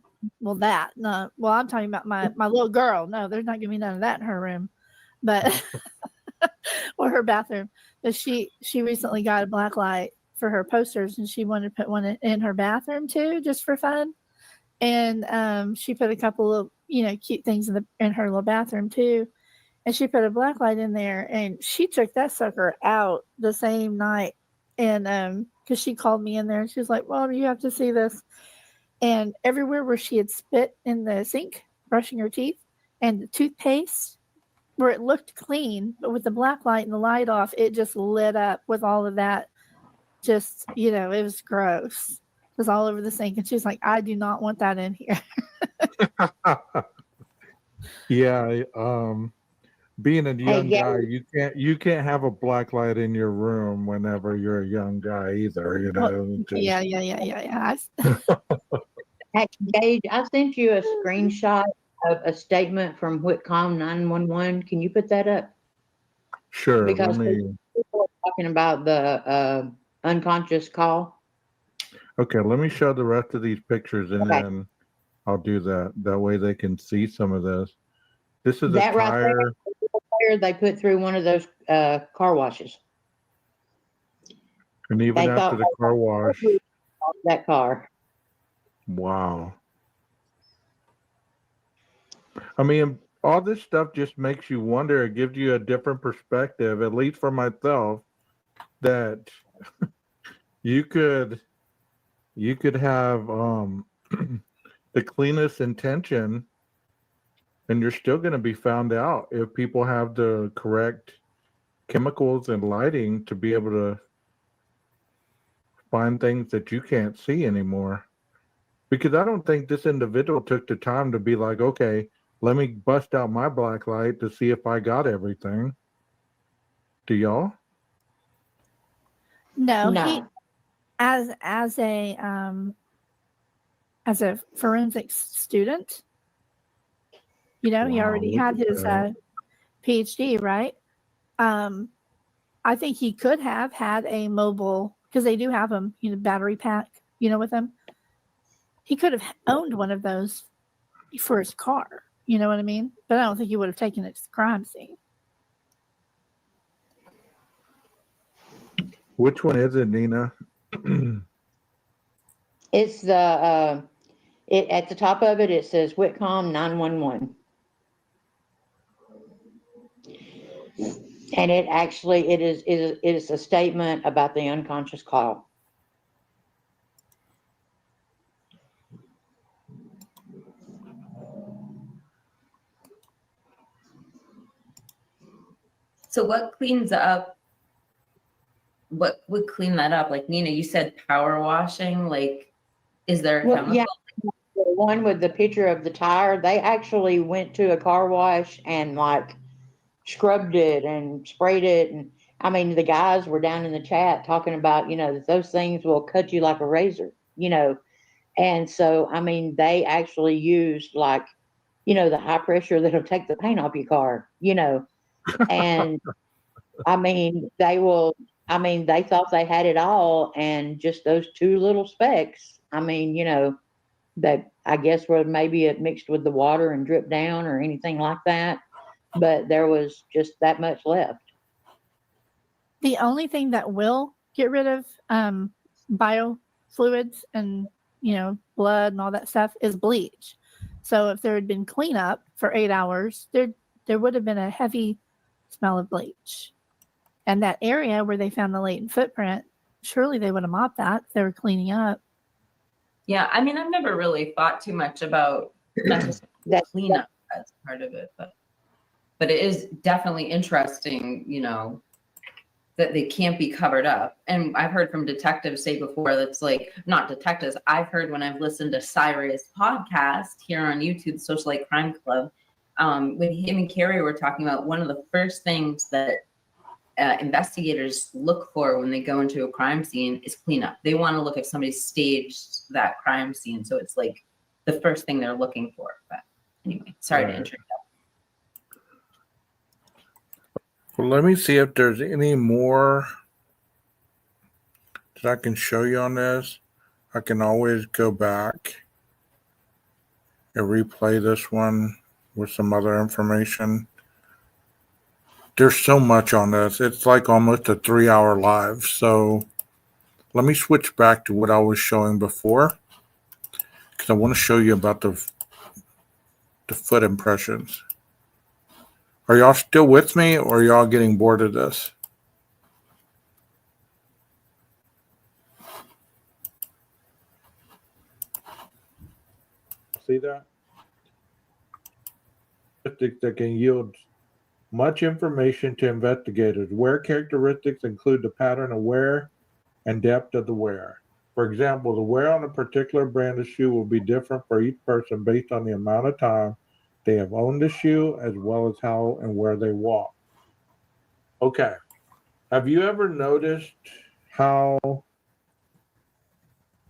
I'm talking about my little girl. No, there's not gonna be none of that in her room, but or her bathroom. But she recently got a black light for her posters, and she wanted to put one in her bathroom too, just for fun. And she put a couple of cute things in her little bathroom too. And she put a black light in there, and she took that sucker out the same night. And because she called me in there, and she was like, "Mom, you have to see this." And everywhere where she had spit in the sink, brushing her teeth, and the toothpaste, where it looked clean, but with the black light and the light off, it just lit up with all of that. Just, it was gross. It was all over the sink. And she's like, "I do not want that in here." Yeah. Being a young guy, you can't have a black light in your room whenever you're a young guy either. Yeah. Hey, Gage, I sent you a screenshot of a statement from Whitcomb 911. Can you put that up? Sure. Because Let me. people are talking about the unconscious call. Okay. Let me show the rest of these pictures, and Okay. then I'll do that. That way they can see some of this. This is That a right tire. there, they put through one of those car washes. And even They after thought the car wash, that car. wow. I mean, all this stuff just makes you wonder. It gives you a different perspective, at least for myself, that you could have the cleanest intention, and you're still going to be found out if people have the correct chemicals and lighting to be able to find things that you can't see anymore. Because I don't think this individual took the time to be like, okay, let me bust out my black light to see if I got everything. Do y'all? No, he No. as a forensics student, he Wow, already look had at his that. PhD, right? I think he could have had a mobile, because they do have them, battery pack, with them. He could have owned one of those for his car. You know what I mean? But I don't think he would have taken it to the crime scene. Which one is it, Nina? It's the at the top of it. It says Whitcomb 911, and it is a statement about the unconscious call. So what cleans up? What would clean that up? Like Nina, you said power washing. Like, is there a Well, chemical? yeah, the one with the picture of the tire. They actually went to a car wash and like scrubbed it and sprayed it. And I mean, the guys were down in the chat talking about, that those things will cut you like a razor. And so, I mean, they actually used like, the high pressure that'll take the paint off your car. And I mean, they thought they had it all. And just those two little specks, I mean, that I guess were maybe it mixed with the water and dripped down or anything like that. But there was just that much left. The only thing that will get rid of biofluids and blood and all that stuff is bleach. So if there had been cleanup for 8 hours, there would have been a heavy smell of bleach. And that area where they found the latent footprint, surely they would have mopped that if they were cleaning up. Yeah, I mean, I've never really thought too much about necessarily cleanup as part of it, but it is definitely interesting, that they can't be covered up. And I've heard from detectives say before, that's like, not detectives, I've heard when I've listened to Cyrus podcast here on YouTube, Socialite Crime Club, when him and Carrie were talking about one of the first things that investigators look for when they go into a crime scene is cleanup. They want to look if somebody staged that crime scene. So it's like the first thing they're looking for. But anyway, sorry to interrupt. Well, let me see if there's any more that I can show you on this. I can always go back and replay this one with some other information. There's so much on this. It's like almost a 3-hour live. So let me switch back to what I was showing before, because I want to show you about the foot impressions. Are y'all still with me, or are y'all getting bored of this? See that? That can yield much information to investigators. Wear characteristics include the pattern of wear and depth of the wear. For example, the wear on a particular brand of shoe will be different for each person based on the amount of time they have owned the shoe, as well as how and where they walk. Okay. Have you ever noticed how...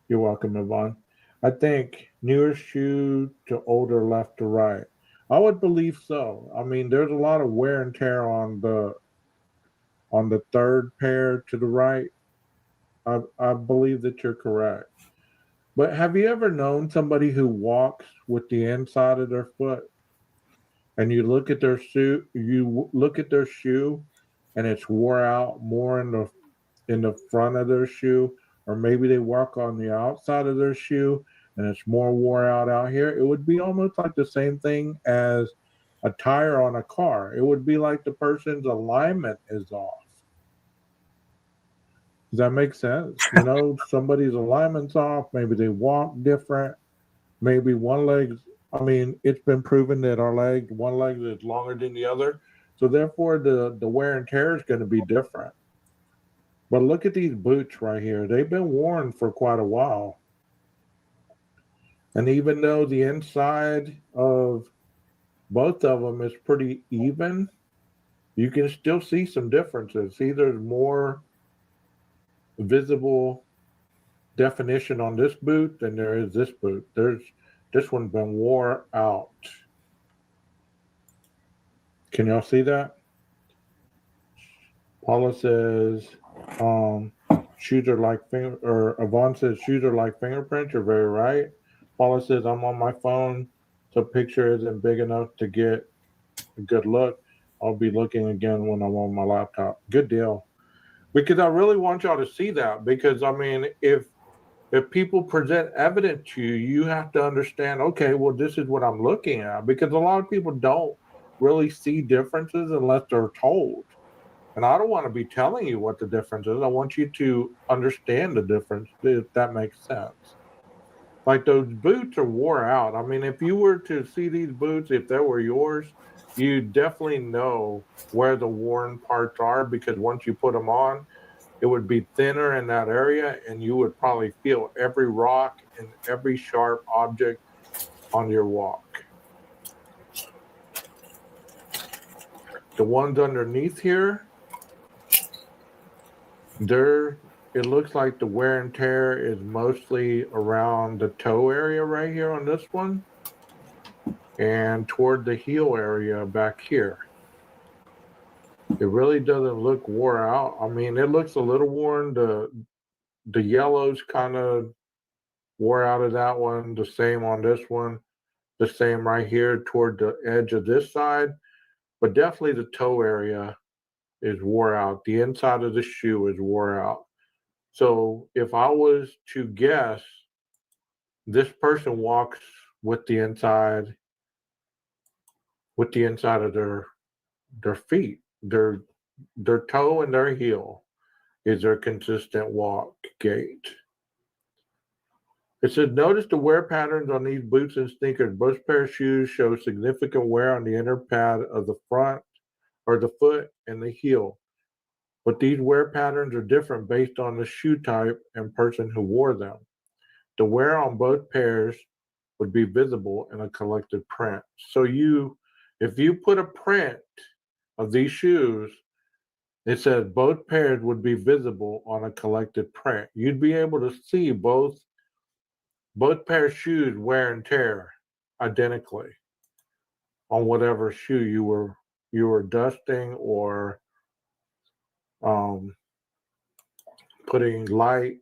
You're welcome, Yvonne. I think newer shoe to older, left to right. I would believe so. I mean, there's a lot of wear and tear on the third pair to the right. I believe that you're correct. But have you ever known somebody who walks with the inside of their foot and you look at their shoe, look at their shoe and it's wore out more in the front of their shoe, or maybe they walk on the outside of their shoe and it's more wore out here? It would be almost like the same thing as a tire on a car. It would be like the person's alignment is off. Does that make sense? You know, somebody's alignment's off. Maybe they walk different. Maybe one leg. I mean, it's been proven that one leg is longer than the other. So therefore, the wear and tear is going to be different. But look at these boots right here. They've been worn for quite a while. And even though the inside of both of them is pretty even, you can still see some differences. See, there's more visible definition on this boot than there is this boot. This one's been wore out. Can y'all see that? Paula says, shoes are like Yvonne says shoes are like fingerprints. You're very right. Paula says, I'm on my phone, so picture isn't big enough to get a good look. I'll be looking again when I'm on my laptop. Good deal. Because I really want y'all to see that, because I mean, if people present evidence to you, you have to understand, okay, well, this is what I'm looking at, because a lot of people don't really see differences unless they're told. And I don't want to be telling you what the difference is. I want you to understand the difference, if that makes sense. Like, those boots are wore out. I mean, if you were to see these boots, if they were yours, you definitely know where the worn parts are, because once you put them on, it would be thinner in that area, and you would probably feel every rock and every sharp object on your walk. The ones underneath here, it looks like the wear and tear is mostly around the toe area right here on this one, and toward the heel area back here. It really doesn't look wore out. I mean, it looks a little worn. The yellow's kind of wore out of that one. The same on this one. The same right here toward the edge of this side. But definitely the toe area is wore out. The inside of the shoe is wore out. So if I was to guess, this person walks with the inside of their feet. Their toe and their heel is their consistent walk gait. It says, notice the wear patterns on these boots and sneakers. Both pair of shoes show significant wear on the inner pad of the front or the foot and the heel. But these wear patterns are different based on the shoe type and person who wore them. The wear on both pairs would be visible in a collected print. So if you put a print of these shoes, it says both pairs would be visible on a collected print. You'd be able to see both pair of shoes wear and tear identically on whatever shoe you were dusting or putting light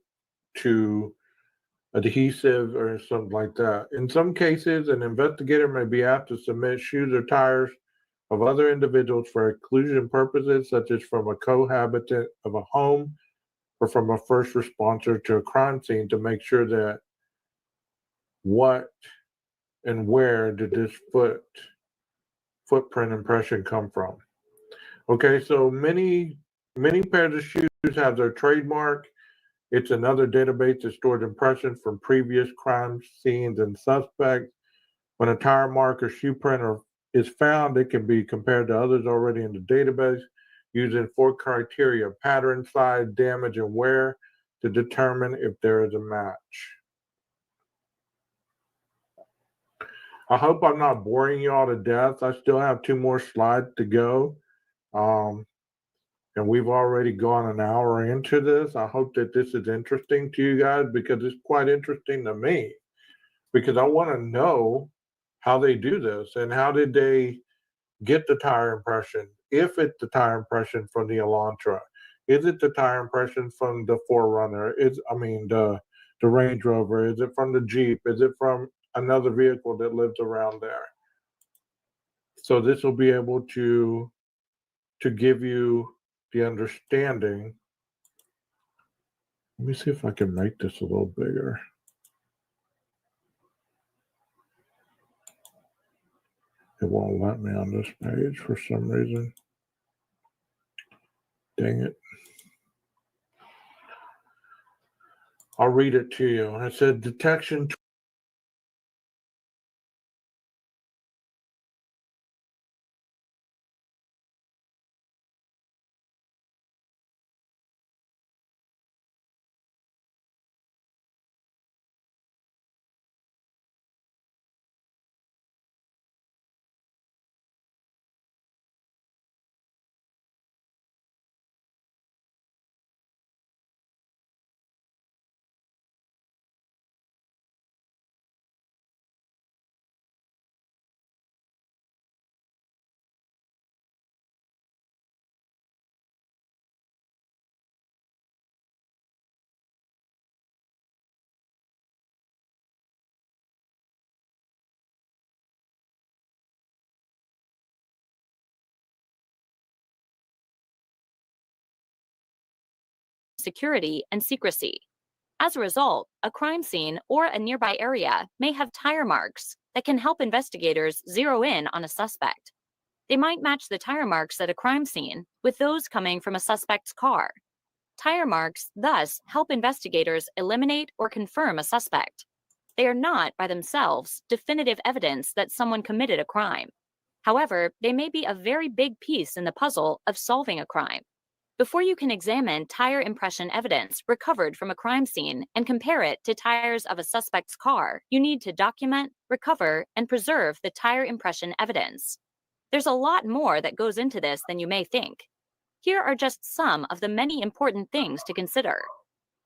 to adhesive or something like that. In some cases, an investigator may be asked to submit shoes or tires of other individuals for exclusion purposes, such as from a cohabitant of a home or from a first responder to a crime scene, to make sure that what and where did this footprint impression come from. Okay, so many pairs of shoes have their trademark. It's another database that stores impressions from previous crime scenes and suspects. When a tire mark or shoe print is found, it can be compared to others already in the database using 4 criteria: pattern, size, damage, and wear, to determine if there is a match. I hope I'm not boring you all to death. I still have 2 more slides to go. And we've already gone an hour into this. I hope that this is interesting to you guys, because it's quite interesting to me, because I want to know how they do this and how did they get the tire impression. If it's the tire impression from the Elantra, is it the tire impression from the Forerunner? The Range Rover? Is it from the Jeep? Is it from another vehicle that lives around there? So this will be able to give you the understanding. Let me see if I can make this a little bigger. It won't let me on this page for some reason. Dang it. I'll read it to you. I said detection security and secrecy. As a result, a crime scene or a nearby area may have tire marks that can help investigators zero in on a suspect. They might match the tire marks at a crime scene with those coming from a suspect's car. Tire marks thus help investigators eliminate or confirm a suspect. They are not, by themselves, definitive evidence that someone committed a crime. However, they may be a very big piece in the puzzle of solving a crime. Before you can examine tire impression evidence recovered from a crime scene and compare it to tires of a suspect's car, you need to document, recover, and preserve the tire impression evidence. There's a lot more that goes into this than you may think. Here are just some of the many important things to consider.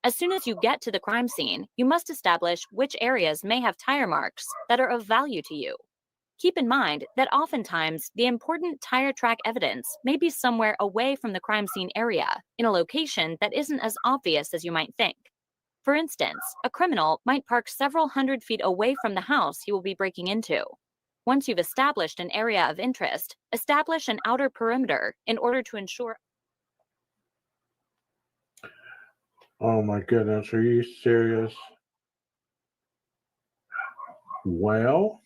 As soon as you get to the crime scene, you must establish which areas may have tire marks that are of value to you. Keep in mind that oftentimes the important tire track evidence may be somewhere away from the crime scene area, in a location that isn't as obvious as you might think. For instance, a criminal might park several hundred feet away from the house he will be breaking into. Once you've established an area of interest, establish an outer perimeter in order to ensure. Oh my goodness, are you serious? Well,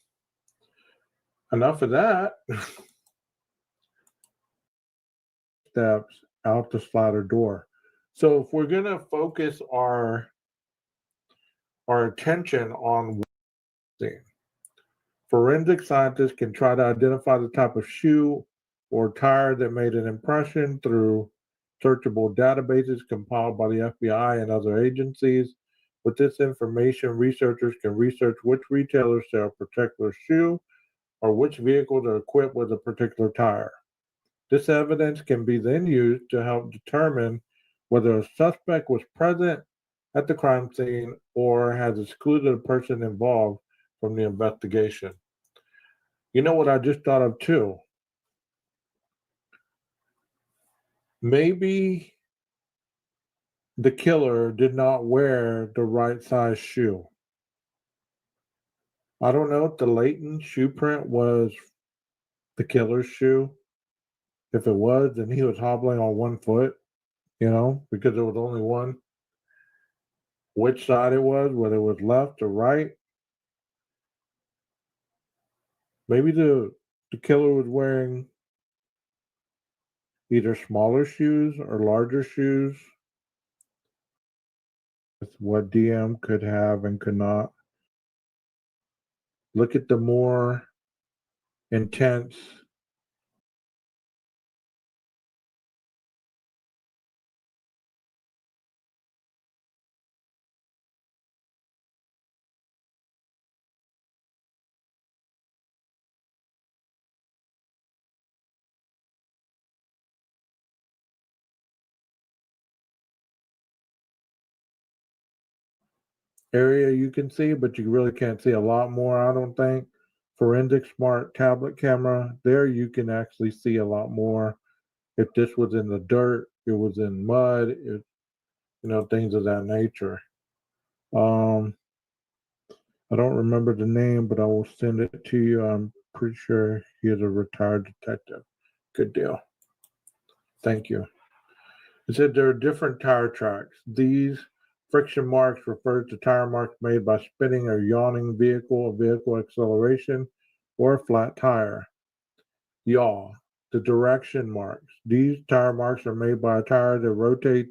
enough of that. Steps out the slider door. So if we're gonna focus our attention on thing, forensic scientists can try to identify the type of shoe or tire that made an impression through searchable databases compiled by the FBI and other agencies. With this information, researchers can research which retailers sell a particular shoe or which vehicles are equipped with a particular tire. This evidence can be then used to help determine whether a suspect was present at the crime scene or has excluded a person involved from the investigation. You know what I just thought of too? Maybe the killer did not wear the right size shoe. I don't know if the latent shoe print was the killer's shoe. If it was, then he was hobbling on one foot, because there was only one. Which side it was, whether it was left or right. Maybe the killer was wearing either smaller shoes or larger shoes. That's what DM could have and could not. Look at the more intense area you can see, but you really can't see a lot more, I don't think, forensic smart tablet camera. There you can actually see a lot more. If this was in the dirt, it was in mud, things of that nature. Um, I don't remember the name, but I will send it to you. I'm pretty sure he is a retired detective. Good deal. Thank you. It said there are different tire tracks. These friction marks refer to tire marks made by spinning or yawing a vehicle acceleration, or a flat tire. Yaw, the direction marks. These tire marks are made by a tire that rotates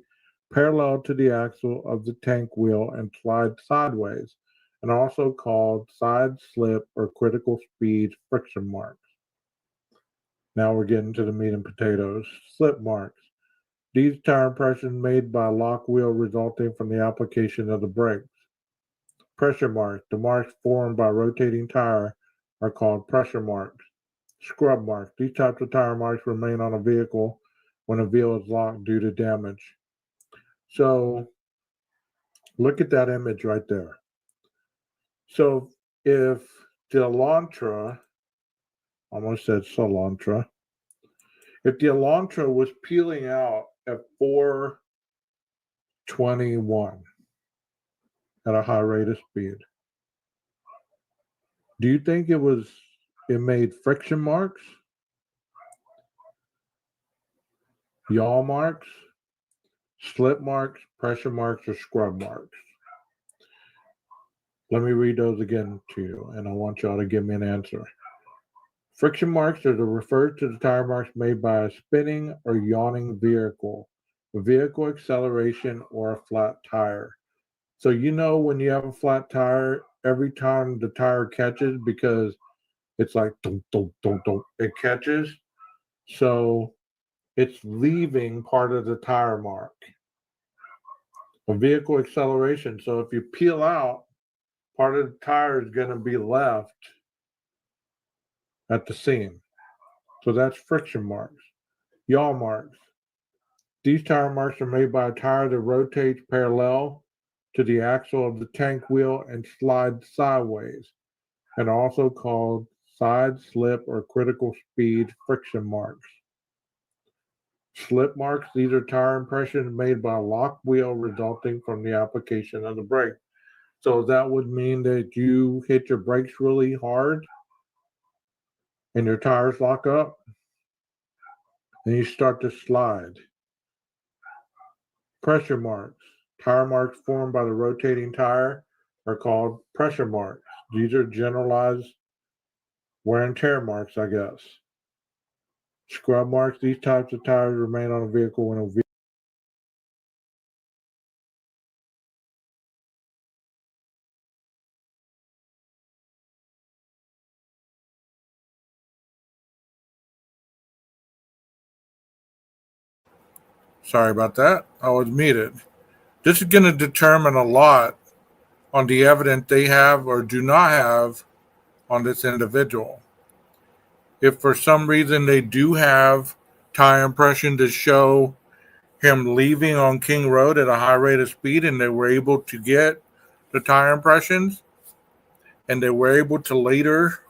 parallel to the axle of the tank wheel and slides sideways, and also called side slip or critical speed friction marks. Now we're getting to the meat and potatoes. Slip marks. These tire impressions made by a lock wheel resulting from the application of the brakes. Pressure marks. The marks formed by rotating tire are called pressure marks. Scrub marks. These types of tire marks remain on a vehicle when a wheel is locked due to damage. So look at that image right there. So if the Elantra, almost said Solantra, if the Elantra was peeling out at 421 at a high rate of speed, do you think it made friction marks, yaw marks, slip marks, pressure marks, or scrub marks? Let me read those again to you, and I want y'all to give me an answer. Friction marks are referred to the tire marks made by a spinning or yawing vehicle, a vehicle acceleration, or a flat tire. So when you have a flat tire, every time the tire catches, because it's like dum, dum, dum, dum, it catches, so it's leaving part of the tire mark. A vehicle acceleration. So if you peel out, part of the tire is going to be left at the seam. So that's friction marks. Yaw marks. These tire marks are made by a tire that rotates parallel to the axle of the tank wheel and slides sideways, and also called side slip or critical speed friction marks. Slip marks. These are tire impressions made by a locked wheel resulting from the application of the brake. So that would mean that you hit your brakes really hard and your tires lock up and you start to slide. Pressure marks. Tire marks formed by the rotating tire are called pressure marks. These are generalized wear and tear marks, I guess. Scrub marks. These types of tires remain on a vehicle when a vehicle. Sorry about that. I was muted. This is going to determine a lot on the evidence they have or do not have on this individual. If for some reason they do have tire impression to show him leaving on King Road at a high rate of speed, and they were able to get the tire impressions, and they were able to later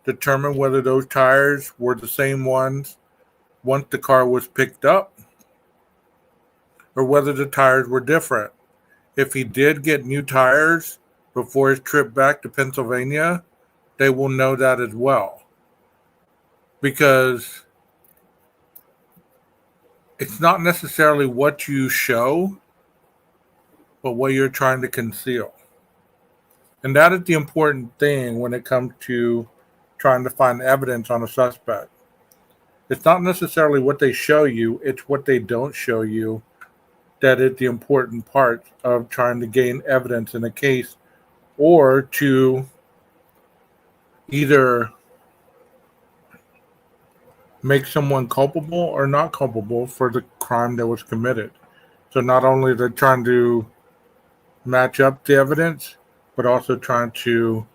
determine whether those tires were the same ones once the car was picked up, or whether the tires were different. If he did get new tires before his trip back to Pennsylvania, they will know that as well. Because it's not necessarily what you show, but what you're trying to conceal. And that is the important thing when it comes to trying to find evidence on a suspect. It's not necessarily what they show you, it's what they don't show you that is the important part of trying to gain evidence in a case, or to either make someone culpable or not culpable for the crime that was committed. So not only they're trying to match up the evidence, but also trying to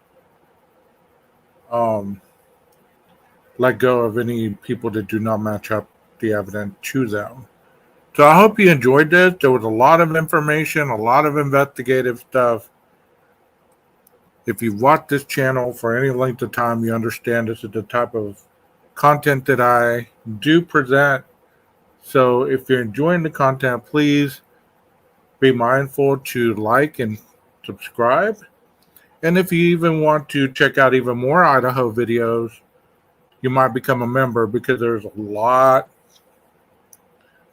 let go of any people that do not match up the evidence to them. So I hope you enjoyed this. There was a lot of information, a lot of investigative stuff. If you've watched this channel for any length of time, you understand this is the type of content that I do present. So if you're enjoying the content, please be mindful to like and subscribe. And if you even want to check out even more Idaho videos, you might become a member, because there's a lot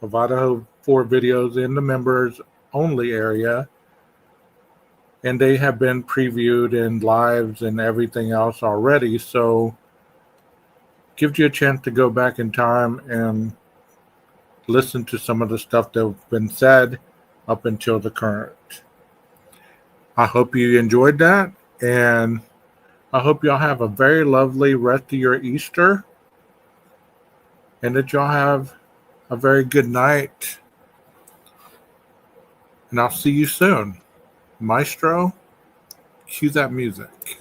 of Idaho 4 videos in the members only area. And they have been previewed in lives and everything else already. So gives you a chance to go back in time and listen to some of the stuff that's been said up until the current. I hope you enjoyed that, and I hope y'all have a very lovely rest of your Easter, and that y'all have a very good night. And I'll see you soon. Maestro, cue that music.